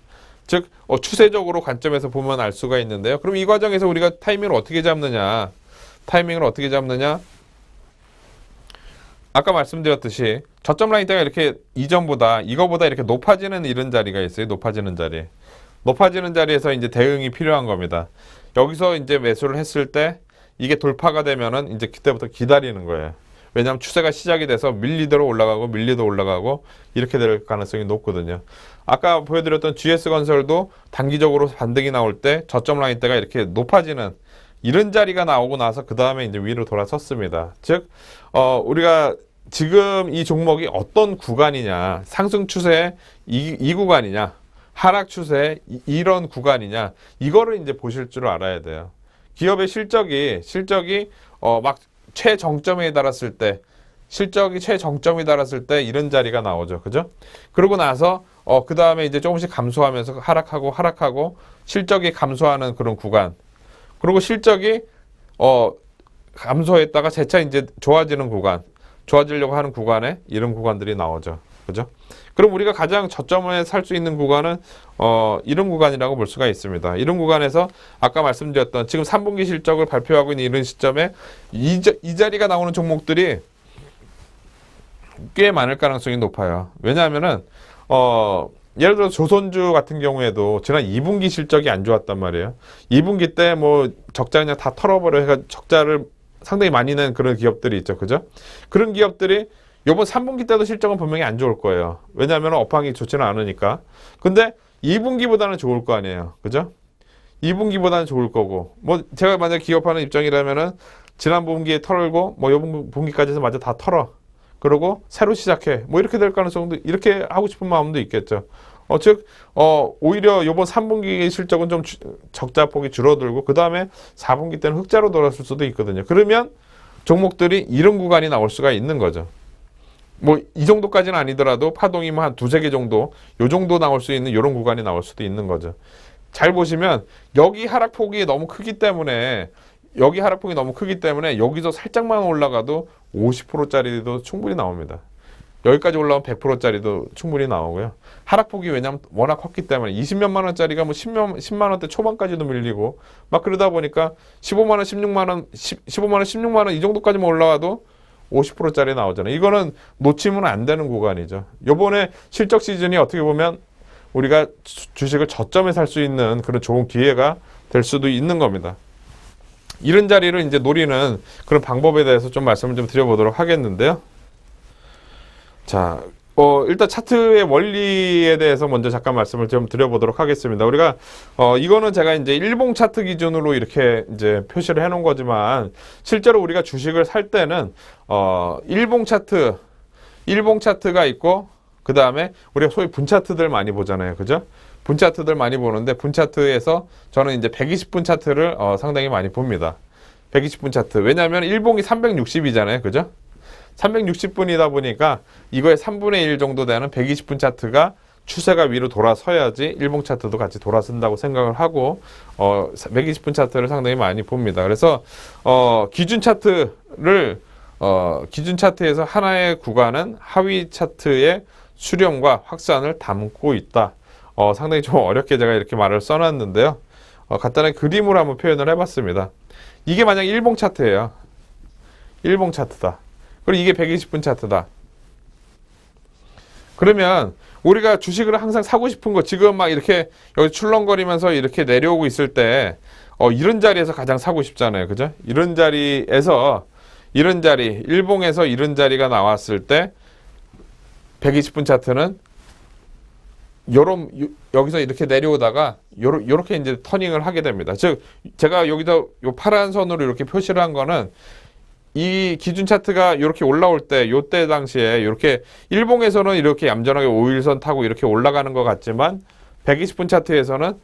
즉 추세적으로 관점에서 보면 알 수가 있는데요. 그럼 이 과정에서 우리가 타이밍을 어떻게 잡느냐? 아까 말씀드렸듯이 저점 라인대가 이렇게 이거보다 이렇게 높아지는 이런 자리가 있어요. 높아지는 자리에서 이제 대응이 필요한 겁니다. 여기서 이제 매수를 했을 때 이게 돌파가 되면은 이제 그때부터 기다리는 거예요. 왜냐하면 추세가 시작이 돼서 밀리도 올라가고 이렇게 될 가능성이 높거든요. 아까 보여드렸던 GS건설도 단기적으로 반등이 나올 때 저점 라인대가 이렇게 높아지는 이런 자리가 나오고 나서 그 다음에 이제 위로 돌아섰습니다. 즉, 우리가 지금 이 종목이 어떤 구간이냐, 상승 추세 이 구간이냐, 하락 추세 이런 구간이냐, 이거를 이제 보실 줄 알아야 돼요. 기업의 실적이 막 최정점에 달았을 때, 이런 자리가 나오죠. 그죠? 그러고 나서, 그 다음에 이제 조금씩 감소하면서 하락하고 실적이 감소하는 그런 구간. 그리고 실적이 감소했다가 재차 이제 좋아지려고 하는 구간에 이런 구간들이 나오죠. 그죠? 그럼 우리가 가장 저점에 살 수 있는 구간은 이런 구간이라고 볼 수가 있습니다. 이런 구간에서 아까 말씀드렸던 지금 3분기 실적을 발표하고 있는 이런 시점에 이 자리가 나오는 종목들이 꽤 많을 가능성이 높아요. 왜냐하면은 예를 들어 조선주 같은 경우에도 지난 2분기 실적이 안 좋았단 말이에요. 2분기 때 뭐 적자 그냥 다 털어버려 해가 적자를 상당히 많이 낸 그런 기업들이 있죠. 그죠? 그런 기업들이 요번 3분기 때도 실적은 분명히 안 좋을 거예요. 왜냐하면 업황이 좋지는 않으니까. 근데 2분기보다는 좋을 거 아니에요. 그죠? 2분기보다는 좋을 거고. 뭐 제가 만약 기업하는 입장이라면은 지난 분기에 털고 뭐 요번 분기까지 해서 마저 다 털어. 그러고 새로 시작해. 뭐 이렇게 될 가능성도 이렇게 하고 싶은 마음도 있겠죠. 즉 오히려 요번 3분기 실적은 좀 적자 폭이 줄어들고 그 다음에 4분기 때는 흑자로 돌아설 수도 있거든요. 그러면 종목들이 이런 구간이 나올 수가 있는 거죠. 뭐 이 정도까지는 아니더라도 파동이 뭐 한 두세 개 정도 요 정도 나올 수 있는 이런 구간이 나올 수도 있는 거죠. 잘 보시면 여기 하락폭이 너무 크기 때문에 여기서 살짝만 올라가도 50%짜리도 충분히 나옵니다. 여기까지 올라오면 100%짜리도 충분히 나오고요. 하락폭이 왜냐면 워낙 컸기 때문에 20몇만 원짜리가 뭐 10만 원대 초반까지도 밀리고 막 그러다 보니까 15만 원, 16만 원 이 정도까지만 올라와도 50%짜리 나오잖아요. 이거는 놓치면 안 되는 구간이죠. 요번에 실적 시즌이 어떻게 보면 우리가 주식을 저점에 살 수 있는 그런 좋은 기회가 될 수도 있는 겁니다. 이런 자리를 이제 노리는 그런 방법에 대해서 좀 말씀을 좀 드려보도록 하겠는데요. 자, 일단 차트의 원리에 대해서 먼저 잠깐 말씀을 좀 드려보도록 하겠습니다. 우리가, 이거는 제가 이제 일봉 차트 기준으로 이렇게 이제 표시를 해 놓은 거지만, 실제로 우리가 주식을 살 때는, 일봉 차트가 있고, 그 다음에 우리가 소위 분 차트들 많이 보잖아요. 그죠? 분 차트들 많이 보는데 분 차트에서 저는 이제 120분 차트를 상당히 많이 봅니다. 120분 차트. 왜냐하면 일봉이 360이잖아요. 그죠? 360분이다 보니까 이거의 3분의 1 정도 되는 120분 차트가 추세가 위로 돌아서야지 일봉 차트도 같이 돌아선다고 생각을 하고 120분 차트를 상당히 많이 봅니다. 그래서 기준 차트에서 하나의 구간은 하위 차트의 수렴과 확산을 담고 있다. 상당히 좀 어렵게 제가 이렇게 말을 써놨는데요. 간단하게 그림으로 한번 표현을 해봤습니다. 이게 만약 일봉 차트예요. 일봉 차트다. 그리고 이게 120분 차트다. 그러면 우리가 주식을 항상 사고 싶은 거 지금 막 이렇게 여기 출렁거리면서 이렇게 내려오고 있을 때 이런 자리에서 가장 사고 싶잖아요. 그죠? 이런 자리에서 이런 자리, 일봉에서 이런 자리가 나왔을 때 120분 차트는 여기서 이렇게 내려오다가 요렇게 이제 터닝을 하게 됩니다. 즉 제가 여기서 요 파란 선으로 이렇게 표시를 한 거는 이 기준 차트가 이렇게 올라올 때, 요때 당시에 이렇게 일봉에서는 이렇게 얌전하게 5일선 타고 이렇게 올라가는 것 같지만 120분 차트에서는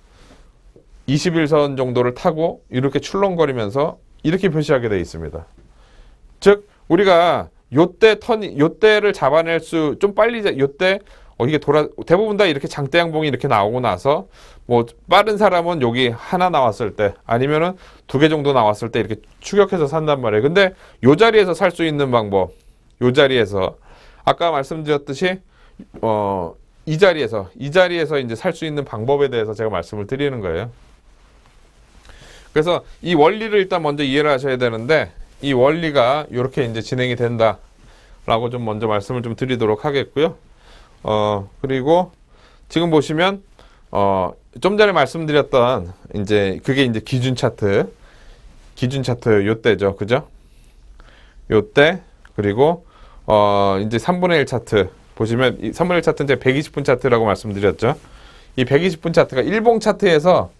21선 정도를 타고 이렇게 출렁거리면서 이렇게 표시하게 되어 있습니다. 즉 우리가 요때를 잡아낼 수 좀 빨리 요때 이게 대부분 다 이렇게 장대 양봉이 이렇게 나오고 나서 뭐 빠른 사람은 여기 하나 나왔을 때 아니면은 2개 정도 나왔을 때 이렇게 추격해서 산단 말이에요. 근데 요 자리에서 살 수 있는 방법, 요 자리에서 아까 말씀드렸듯이 이 자리에서 이제 살 수 있는 방법에 대해서 제가 말씀을 드리는 거예요. 그래서 이 원리를 일단 먼저 이해를 하셔야 되는데 이 원리가 이렇게 이제 진행이 된다라고 좀 먼저 말씀을 좀 드리도록 하겠고요. 그리고 지금 보시면 좀 전에 말씀드렸던 이제 그게 이제 기준 차트 요때죠. 그죠? 요때 그리고 이제 3분의 1 차트 보시면 이 3분의 1 차트는 제가 120분 차트라고 말씀드렸죠. 이 120분 차트가 일봉 차트에서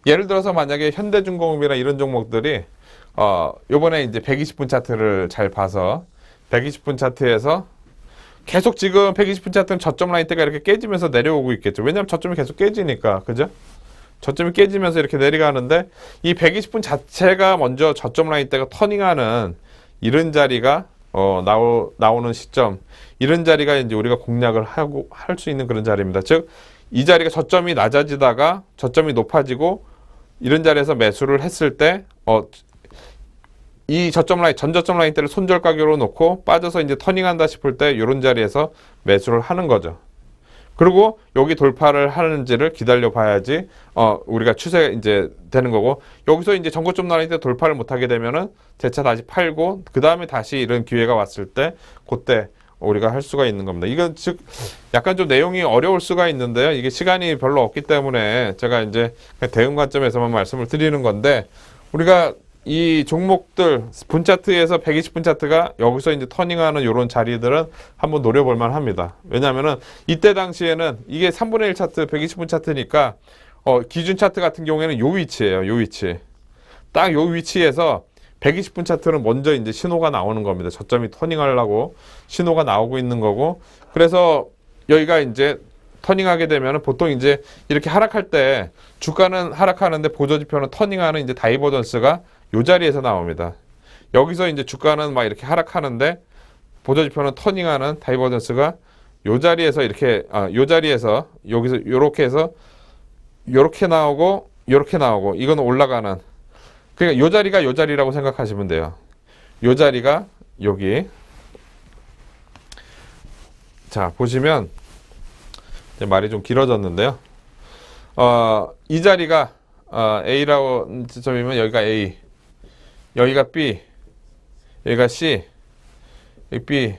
예를 들어서 만약에 현대중공업이나 이런 종목들이 요번에 이제 120분 차트를 잘 봐서 120분 차트에서 계속 지금 120분 차트는 저점 라인 때가 이렇게 깨지면서 내려오고 있겠죠. 왜냐하면 저점이 계속 깨지니까. 그죠? 저점이 깨지면서 이렇게 내려가는데 이 120분 자체가 먼저 저점 라인 때가 터닝하는 이런 자리가 나오는 시점, 이런 자리가 이제 우리가 공략을 하고 할 수 있는 그런 자리입니다. 즉 이 자리가 저점이 낮아지다가 저점이 높아지고 이런 자리에서 매수를 했을 때 이 전저점 라인 때를 손절 가격으로 놓고 빠져서 이제 터닝한다 싶을 때 이런 자리에서 매수를 하는 거죠. 그리고 여기 돌파를 하는지를 기다려 봐야지 우리가 추세 이제 되는 거고, 여기서 이제 전고점 라인 때 돌파를 못 하게 되면은 재차 다시 팔고 그 다음에 다시 이런 기회가 왔을 때 그때 우리가 할 수가 있는 겁니다. 이건 즉 약간 좀 내용이 어려울 수가 있는데요. 이게 시간이 별로 없기 때문에 제가 이제 대응 관점에서만 말씀을 드리는 건데, 우리가 이 종목들 분 차트에서 120분 차트가 여기서 이제 터닝하는 이런 자리들은 한번 노려볼 만합니다. 왜냐하면은 이때 당시에는 이게 3분의 1 차트 120분 차트니까 기준 차트 같은 경우에는 요 위치예요. 요 위치. 딱 요 위치에서 120분 차트는 먼저 이제 신호가 나오는 겁니다. 저점이 터닝하려고 신호가 나오고 있는 거고, 그래서 여기가 이제 터닝하게 되면 보통 이제 이렇게 하락할 때 주가는 하락하는데 보조지표는 터닝하는 이제 다이버전스가 요 자리에서 나옵니다. 여기서 이제 주가는 막 이렇게 하락하는데 보조지표는 터닝하는 다이버전스가 요 자리에서 이렇게 요 자리에서 여기서 요렇게 해서 요렇게 나오고 요렇게 나오고, 이거는 올라가는, 그러니까 요 자리가 요 자리라고 생각하시면 돼요. 요 자리가 여기. 자 보시면 이제 말이 좀 길어졌는데요. 이 자리가 A라고 점이면 여기가 A, 여기가 B, 여기가 C, 여기 B,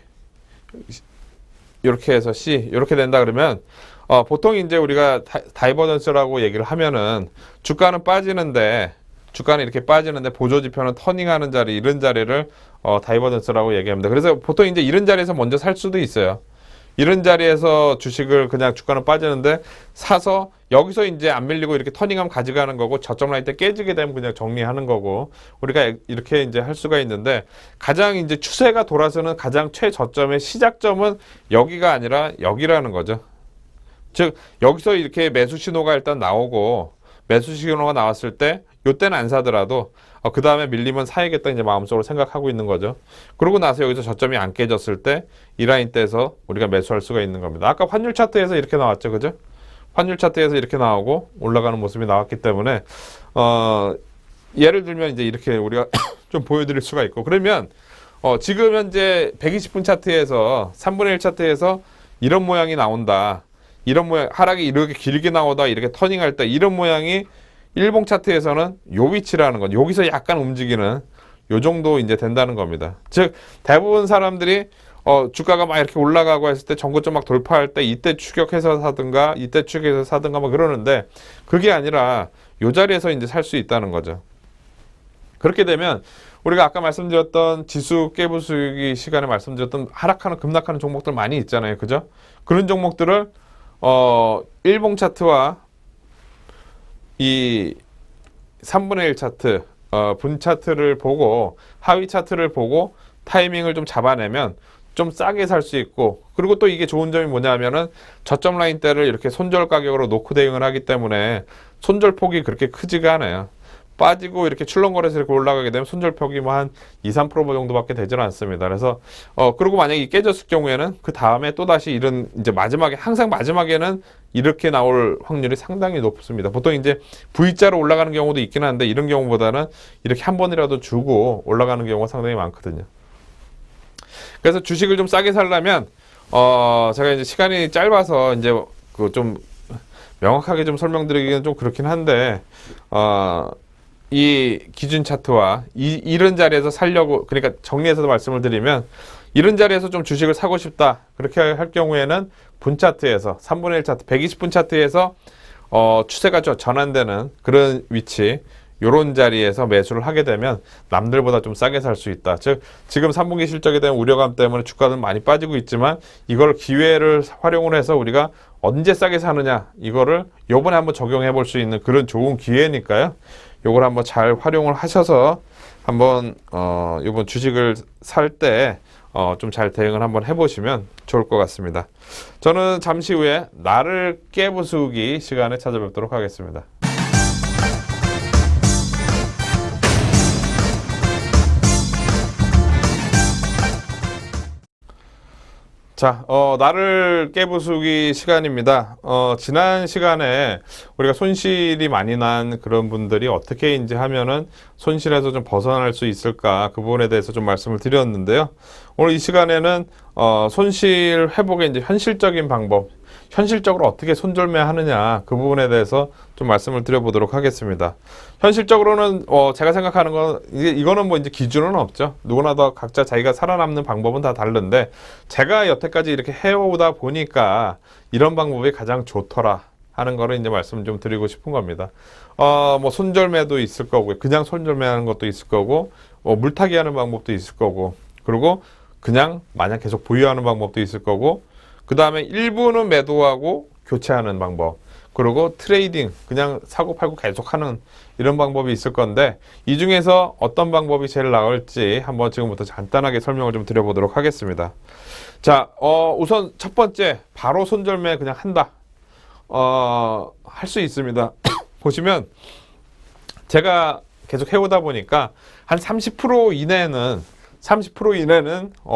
이렇게 해서 C, 이렇게 된다 그러면 보통 이제 우리가 다이버전스라고 얘기를 하면은 주가는 이렇게 빠지는데 보조지표는 터닝하는 자리, 이런 자리를 다이버전스라고 얘기합니다. 그래서 보통 이제 이런 자리에서 먼저 살 수도 있어요. 이런 자리에서 주식을 그냥 주가는 빠지는데 사서 여기서 이제 안 밀리고 이렇게 터닝하면 가져가는 거고 저점 라인 때 깨지게 되면 그냥 정리하는 거고 우리가 이렇게 이제 할 수가 있는데 가장 이제 추세가 돌아서는 가장 최저점의 시작점은 여기가 아니라 여기라는 거죠. 즉 여기서 이렇게 매수 신호가 일단 나오고 매수 신호가 나왔을 때 요때는 안 사더라도 그 다음에 밀리면 사야겠다 이제 마음속으로 생각하고 있는 거죠. 그러고 나서 여기서 저점이 안 깨졌을 때 이 라인 때에서 우리가 매수할 수가 있는 겁니다. 아까 환율 차트에서 이렇게 나왔죠, 그죠? 환율 차트에서 이렇게 나오고 올라가는 모습이 나왔기 때문에 예를 들면 이제 이렇게 우리가 좀 보여드릴 수가 있고 그러면 지금 현재 120분 차트에서 3분의 1 차트에서 이런 모양이 나온다. 이런 모양 하락이 이렇게 길게 나오다 이렇게 터닝할 때 이런 모양이 일봉 차트에서는 요 위치라는 건 여기서 약간 움직이는 요 정도 이제 된다는 겁니다. 즉 대부분 사람들이 주가가 막 이렇게 올라가고 했을 때 전고점 막 돌파할 때 이때 추격해서 사든가 이때 추격해서 사든가 막 그러는데 그게 아니라 요 자리에서 이제 살 수 있다는 거죠. 그렇게 되면 우리가 아까 말씀드렸던 지수 깨부수기 시간에 말씀드렸던 하락하는 급락하는 종목들 많이 있잖아요. 그죠? 그런 종목들을 일봉 차트와 이 3분의 1 차트, 분 차트를 보고 하위 차트를 보고 타이밍을 좀 잡아내면 좀 싸게 살 수 있고 그리고 또 이게 좋은 점이 뭐냐면은 저점 라인 대를 이렇게 손절 가격으로 놓고 대응을 하기 때문에 손절 폭이 그렇게 크지가 않아요. 빠지고 이렇게 출렁거려서 이렇게 올라가게 되면 손절폭이 뭐 한 2, 3% 정도밖에 되지는 않습니다. 그래서 그리고 만약에 이 깨졌을 경우에는 그 다음에 또 다시 이런 이제 마지막에 항상 마지막에는 이렇게 나올 확률이 상당히 높습니다. 보통 이제 V자로 올라가는 경우도 있긴 한데 이런 경우보다는 이렇게 한 번이라도 주고 올라가는 경우가 상당히 많거든요. 그래서 주식을 좀 싸게 살려면 제가 이제 시간이 짧아서 이제 그 좀 명확하게 좀 설명드리기는 좀 그렇긴 한데 이 기준 차트와 이런 자리에서 살려고 그러니까 정리해서 말씀을 드리면 이런 자리에서 좀 주식을 사고 싶다 그렇게 할 경우에는 분 차트에서 3분의 1 차트 120분 차트에서 추세가 좀 전환되는 그런 위치 요런 자리에서 매수를 하게 되면 남들보다 좀 싸게 살 수 있다. 즉 지금 3분기 실적에 대한 우려감 때문에 주가는 많이 빠지고 있지만 이걸 기회를 활용을 해서 우리가 언제 싸게 사느냐 이거를 요번에 한번 적용해 볼 수 있는 그런 좋은 기회니까요. 요걸 한번 잘 활용을 하셔서 한번 요번 주식을 살 때 좀 잘 대응을 한번 해보시면 좋을 것 같습니다. 저는 잠시 후에 나를 깨부수기 시간에 찾아뵙도록 하겠습니다. 자, 나를 깨부수기 시간입니다. 지난 시간에 우리가 손실이 많이 난 그런 분들이 어떻게 이제 하면은 손실에서 좀 벗어날 수 있을까 그 부분에 대해서 좀 말씀을 드렸는데요. 오늘 이 시간에는 손실 회복의 이제 현실적인 방법, 현실적으로 어떻게 손절매 하느냐 그 부분에 대해서 좀 말씀을 드려보도록 하겠습니다. 현실적으로는 제가 생각하는 건 이거는 뭐 이제 기준은 없죠. 누구나 다 각자 자기가 살아남는 방법은 다 다른데 제가 여태까지 이렇게 해오다 보니까 이런 방법이 가장 좋더라 하는 거를 이제 말씀 좀 드리고 싶은 겁니다. 뭐 손절매도 있을 거고 그냥 손절매하는 것도 있을 거고 물타기 하는 방법도 있을 거고 그리고 그냥 마냥 계속 보유하는 방법도 있을 거고 그 다음에 일부는 매도하고 교체하는 방법 그리고 트레이딩 그냥 사고 팔고 계속하는 이런 방법이 있을 건데 이 중에서 어떤 방법이 제일 나을지 한번 지금부터 간단하게 설명을 좀 드려보도록 하겠습니다. 자, 우선 첫 번째 바로 손절매 그냥 한다 할 수 있습니다. 보시면 제가 계속 해오다 보니까 한 30% 이내는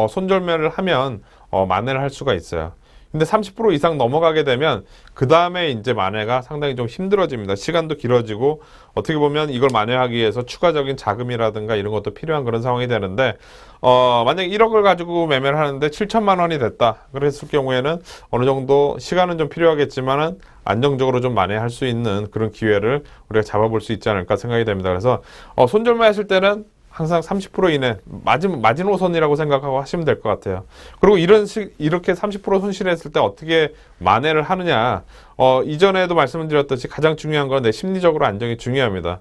손절매를 하면 만회를 할 수가 있어요. 근데 30% 이상 넘어가게 되면 그 다음에 이제 만회가 상당히 좀 힘들어집니다. 시간도 길어지고 어떻게 보면 이걸 만회하기 위해서 추가적인 자금이라든가 이런 것도 필요한 그런 상황이 되는데 만약에 1억을 가지고 매매를 하는데 7천만 원이 됐다 그랬을 경우에는 어느 정도 시간은 좀 필요하겠지만은 안정적으로 좀 만회할 수 있는 그런 기회를 우리가 잡아볼 수 있지 않을까 생각이 됩니다. 그래서 손절매 했을 때는 항상 30% 이내 마지노선이라고 생각하고 하시면 될 것 같아요. 그리고 이렇게 30% 손실했을 때 어떻게 만회를 하느냐 이전에도 말씀을 드렸듯이 가장 중요한 건 내 심리적으로 안정이 중요합니다.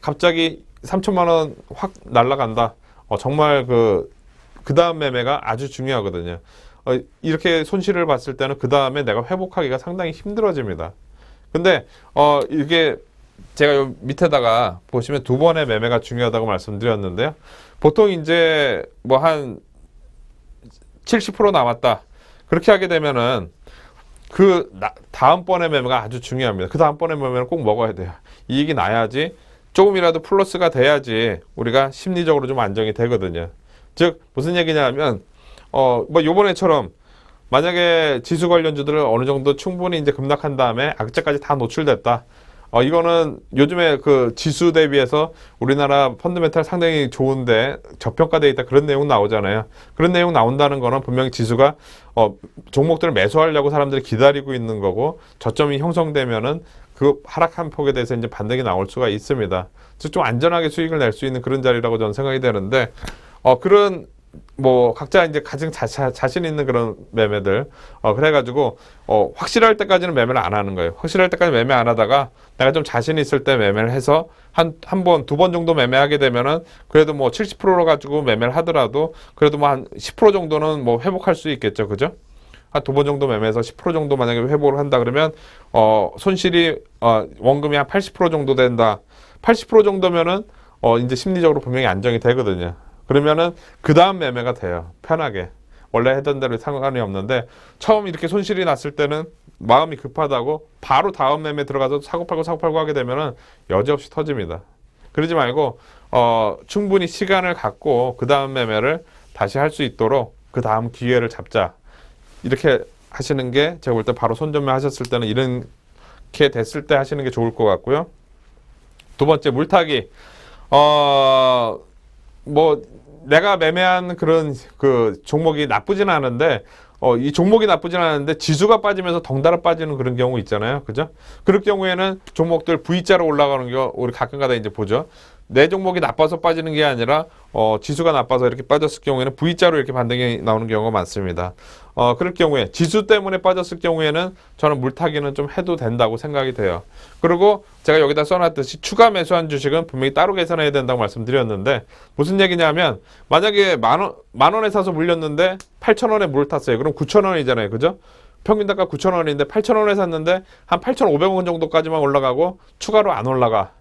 갑자기 3천만 원 확 날라간다. 정말 그 다음 매매가 아주 중요하거든요. 이렇게 손실을 봤을 때는 그 다음에 내가 회복하기가 상당히 힘들어집니다. 근데 이게 제가 요 밑에다가 보시면 두 번의 매매가 중요하다고 말씀드렸는데요. 보통 이제 뭐 한 70% 남았다. 그렇게 하게 되면은 다음번의 매매가 아주 중요합니다. 그 다음번의 매매는 꼭 먹어야 돼요. 이익이 나야지, 조금이라도 플러스가 돼야지 우리가 심리적으로 좀 안정이 되거든요. 즉 무슨 얘기냐면 뭐 요번에처럼 만약에 지수 관련주들을 어느 정도 충분히 이제 급락한 다음에 악재까지 다 노출됐다. 이거는 요즘에 그 지수 대비해서 우리나라 펀드멘탈 상당히 좋은데 저평가되어 있다, 그런 내용 나오잖아요. 그런 내용 나온다는 거는 분명히 지수가 종목들을 매수하려고 사람들이 기다리고 있는 거고, 저점이 형성되면은 그 하락한 폭에 대해서 이제 반등이 나올 수가 있습니다. 즉 좀 안전하게 수익을 낼 수 있는 그런 자리라고 저는 생각이 되는데, 그런 뭐 각자 이제 가장 자신 있는 그런 매매들, 그래가지고 확실할 때까지는 매매를 안 하는 거예요. 확실할 때까지 매매 안 하다가 내가 좀 자신 있을 때 매매를 해서 한 번, 두 번 정도 매매하게 되면은 그래도 뭐 70%로 가지고 매매를 하더라도 그래도 뭐 한 10% 정도는 뭐 회복할 수 있겠죠, 그죠? 한 두 번 정도 매매해서 10% 정도 만약에 회복을 한다 그러면 손실이 원금이 한 80% 정도 된다. 80% 정도면은 이제 심리적으로 분명히 안정이 되거든요. 그러면은 그 다음 매매가 돼요. 편하게. 원래 했던 대로 상관이 없는데, 처음 이렇게 손실이 났을 때는 마음이 급하다고 바로 다음 매매 들어가서 사고 팔고 하게 되면은 여지없이 터집니다. 그러지 말고 충분히 시간을 갖고 그 다음 매매를 다시 할 수 있도록 그 다음 기회를 잡자. 이렇게 하시는 게, 제가 볼 때 바로 손절매 하셨을 때는 이렇게 됐을 때 하시는 게 좋을 것 같고요. 두 번째, 물타기. 뭐 내가 매매한 그런 그 종목이 나쁘진 않은데, 이 종목이 나쁘진 않은데 지수가 빠지면서 덩달아 빠지는 그런 경우 있잖아요, 그죠? 그럴 경우에는 종목들 V자로 올라가는 거 우리 가끔가다 이제 보죠. 내 종목이 나빠서 빠지는 게 아니라 지수가 나빠서 이렇게 빠졌을 경우에는 V자로 이렇게 반등이 나오는 경우가 많습니다. 그럴 경우에 지수 때문에 빠졌을 경우에는 저는 물타기는 좀 해도 된다고 생각이 돼요. 그리고 제가 여기다 써놨듯이 추가 매수한 주식은 분명히 따로 계산해야 된다고 말씀드렸는데, 무슨 얘기냐면 만약에 만 원에 사서 물렸는데 8,000원에 물 탔어요. 그럼 9,000원이잖아요, 그죠? 평균 단가 9,000원인데 8,000원에 샀는데 한 8,500원 정도까지만 올라가고 추가로 안 올라가.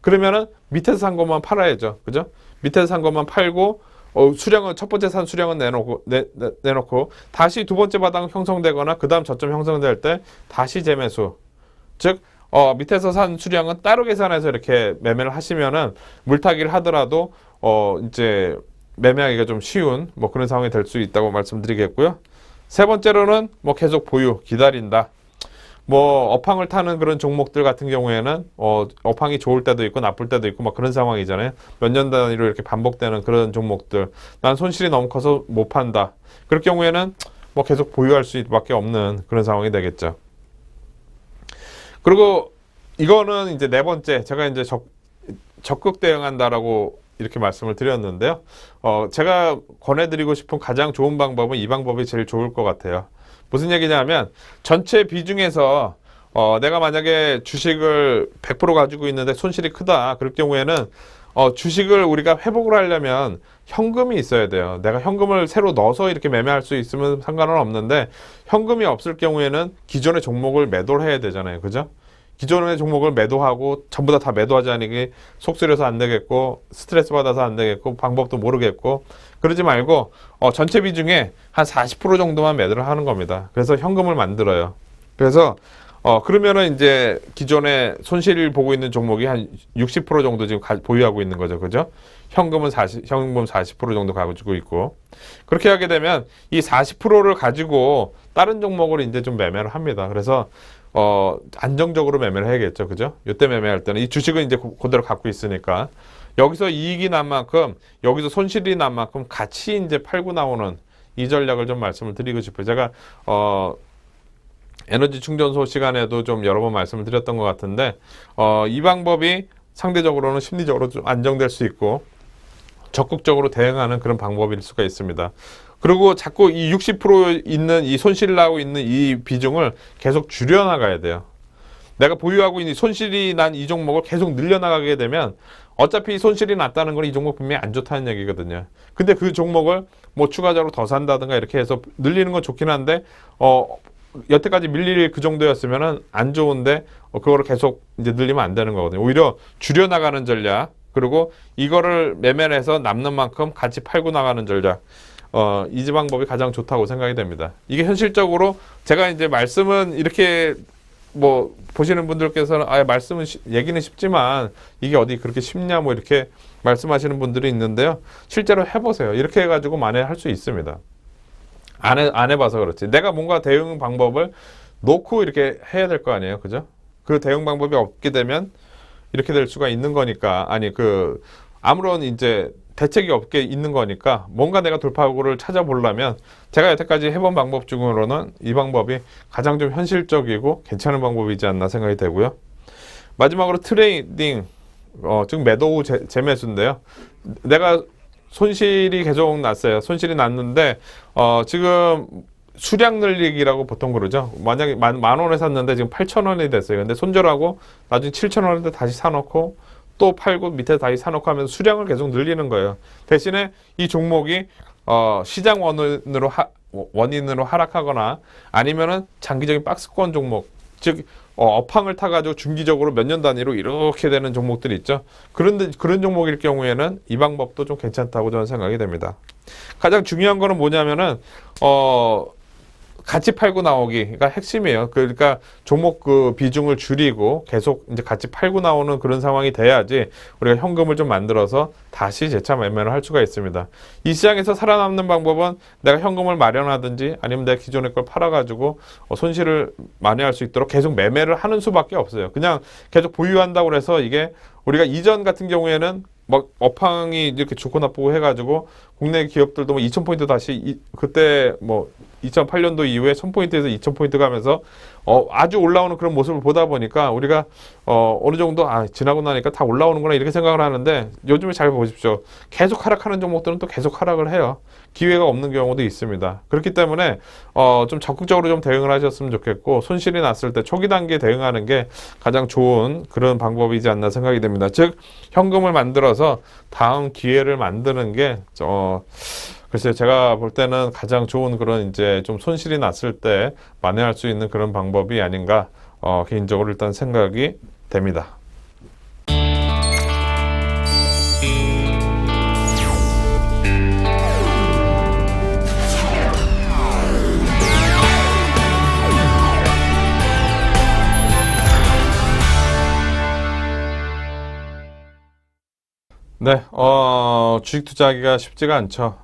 그러면은 밑에서 산 것만 팔아야죠, 그죠? 밑에서 산 것만 팔고 수량은, 첫 번째 산 수량은 내놓고 다시 두 번째 바닥 형성되거나 그 다음 저점 형성될 때 다시 재매수. 즉 밑에서 산 수량은 따로 계산해서 이렇게 매매를 하시면은 물타기를 하더라도 이제 매매하기가 좀 쉬운 뭐 그런 상황이 될 수 있다고 말씀드리겠고요. 세 번째로는 뭐 계속 보유, 기다린다. 뭐 업황을 타는 그런 종목들 같은 경우에는 업황이 좋을 때도 있고 나쁠 때도 있고 막 그런 상황이잖아요. 몇 년 단위로 이렇게 반복되는 그런 종목들, 난 손실이 너무 커서 못 판다. 그럴 경우에는 뭐 계속 보유할 수밖에 없는 그런 상황이 되겠죠. 그리고 이거는 이제 네 번째, 제가 이제 적극 대응한다라고 이렇게 말씀을 드렸는데요. 제가 권해드리고 싶은 가장 좋은 방법은 이 방법이 제일 좋을 것 같아요. 무슨 얘기냐면, 전체 비중에서 내가 만약에 주식을 100% 가지고 있는데 손실이 크다. 그럴 경우에는 주식을 우리가 회복을 하려면 현금이 있어야 돼요. 내가 현금을 새로 넣어서 이렇게 매매할 수 있으면 상관은 없는데, 현금이 없을 경우에는 기존의 종목을 매도를 해야 되잖아요, 그죠? 기존의 종목을 매도하고 전부 다 매도하지 않으니 속쓰려서 안 되겠고, 스트레스 받아서 안 되겠고, 방법도 모르겠고, 그러지 말고 전체 비중에 한 40% 정도만 매도를 하는 겁니다. 그래서 현금을 만들어요. 그래서 그러면은 이제 기존에 손실을 보고 있는 종목이 한 60% 정도 지금 보유하고 있는 거죠, 그죠? 현금 40% 정도 가지고 있고, 그렇게 하게 되면 이 40%를 가지고 다른 종목을 이제 좀 매매를 합니다. 그래서 안정적으로 매매를 해야겠죠, 그죠? 이때 매매할 때는 이 주식은 이제 그대로 갖고 있으니까 여기서 이익이 난 만큼, 여기서 손실이 난 만큼 같이 이제 팔고 나오는 이 전략을 좀 말씀을 드리고 싶어요. 제가 에너지 충전소 시간에도 좀 여러 번 말씀을 드렸던 것 같은데, 이 방법이 상대적으로는 심리적으로 좀 안정될 수 있고 적극적으로 대응하는 그런 방법일 수가 있습니다. 그리고 자꾸 이 60% 있는 이 손실 나고 있는 이 비중을 계속 줄여나가야 돼요. 내가 보유하고 있는 손실이 난 이 종목을 계속 늘려나가게 되면 어차피 손실이 났다는 건 이 종목 분명히 안 좋다는 얘기거든요. 근데 그 종목을 뭐 추가적으로 더 산다든가 이렇게 해서 늘리는 건 좋긴 한데, 여태까지 밀릴 그 정도였으면은 안 좋은데, 그거를 계속 이제 늘리면 안 되는 거거든요. 오히려 줄여나가는 전략, 그리고 이거를 매매를 해서 남는 만큼 같이 팔고 나가는 전략. 이 방법이 가장 좋다고 생각이 됩니다. 이게 현실적으로 제가 이제 말씀은 이렇게 뭐 보시는 분들께서는 말씀은 얘기는 쉽지만 이게 어디 그렇게 쉽냐 뭐 이렇게 말씀하시는 분들이 있는데요. 실제로 해보세요. 이렇게 해가지고 만회할 수 있습니다. 안 해봐서 그렇지. 내가 뭔가 대응 방법을 놓고 이렇게 해야 될 거 아니에요. 그죠? 그 대응 방법이 없게 되면 이렇게 될 수가 있는 거니까, 아무런 이제 대책이 없게 있는 거니까 뭔가 내가 돌파구를 찾아보려면 제가 여태까지 해본 방법 중으로는 이 방법이 가장 좀 현실적이고 괜찮은 방법이지 않나 생각이 되고요. 마지막으로 트레이딩, 지금 매도 후 재매수인데요. 내가 손실이 계속 났어요. 손실이 났는데 지금 수량 늘리기라고 보통 그러죠. 만약에 만 원에 샀는데 지금 8,000원이 됐어요. 근데 손절하고 나중에 7,000원인데 다시 사놓고 또 팔고 밑에 다시 사놓고 하면서 수량을 계속 늘리는 거예요. 대신에 이 종목이 시장 원인으로 하락하거나 아니면은 장기적인 박스권 종목, 즉 업황을 타가지고 중기적으로 몇 년 단위로 이렇게 되는 종목들이 있죠. 그런데 그런 종목일 경우에는 이 방법도 좀 괜찮다고 저는 생각이 됩니다. 가장 중요한 거는 뭐냐면은 같이 팔고 나오기가 핵심이에요. 그러니까 종목 그 비중을 줄이고 계속 이제 같이 팔고 나오는 그런 상황이 돼야지 우리가 현금을 좀 만들어서 다시 재차 매매를 할 수가 있습니다. 이 시장에서 살아남는 방법은 내가 현금을 마련하든지 아니면 내가 기존의 걸 팔아가지고 손실을 만회할 수 있도록 계속 매매를 하는 수밖에 없어요. 그냥 계속 보유한다고 해서 이게 우리가 이전 같은 경우에는 막 업황이 이렇게 좋고 나쁘고 해가지고 국내 기업들도 뭐 2,000포인트 다시 그때 뭐 2008년도 이후에 1,000포인트에서 2,000포인트 가면서 아주 올라오는 그런 모습을 보다 보니까 우리가 어느 정도 지나고 나니까 다 올라오는구나 이렇게 생각을 하는데 요즘에 잘 보십시오. 계속 하락하는 종목들은 또 계속 하락을 해요. 기회가 없는 경우도 있습니다. 그렇기 때문에 좀 적극적으로 좀 대응을 하셨으면 좋겠고 손실이 났을 때 초기 단계에 대응하는 게 가장 좋은 그런 방법이지 않나 생각이 됩니다. 즉 현금을 만들어서 다음 기회를 만드는 게 글쎄요, 제가 볼 때는 가장 좋은 그런 이제 좀 손실이 났을 때 만회할 수 있는 그런 방법이 아닌가, 개인적으로 일단 생각이 됩니다. 네, 주식 투자하기가 쉽지가 않죠.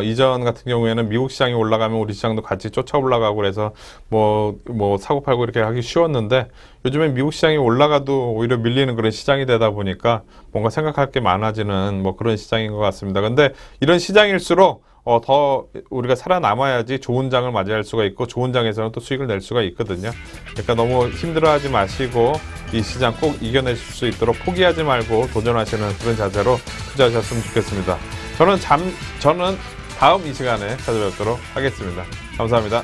이전 같은 경우에는 미국 시장이 올라가면 우리 시장도 같이 쫓아 올라가고 그래서 뭐 사고 팔고 이렇게 하기 쉬웠는데 요즘엔 미국 시장이 올라가도 오히려 밀리는 그런 시장이 되다 보니까 뭔가 생각할 게 많아지는 뭐 그런 시장인 것 같습니다. 근데 이런 시장일수록 더 우리가 살아남아야지 좋은 장을 맞이할 수가 있고 좋은 장에서는 또 수익을 낼 수가 있거든요. 그러니까 너무 힘들어하지 마시고 이 시장 꼭 이겨내실 수 있도록 포기하지 말고 도전하시는 그런 자세로 투자하셨으면 좋겠습니다. 저는 다음 이 시간에 찾아뵙도록 하겠습니다. 감사합니다.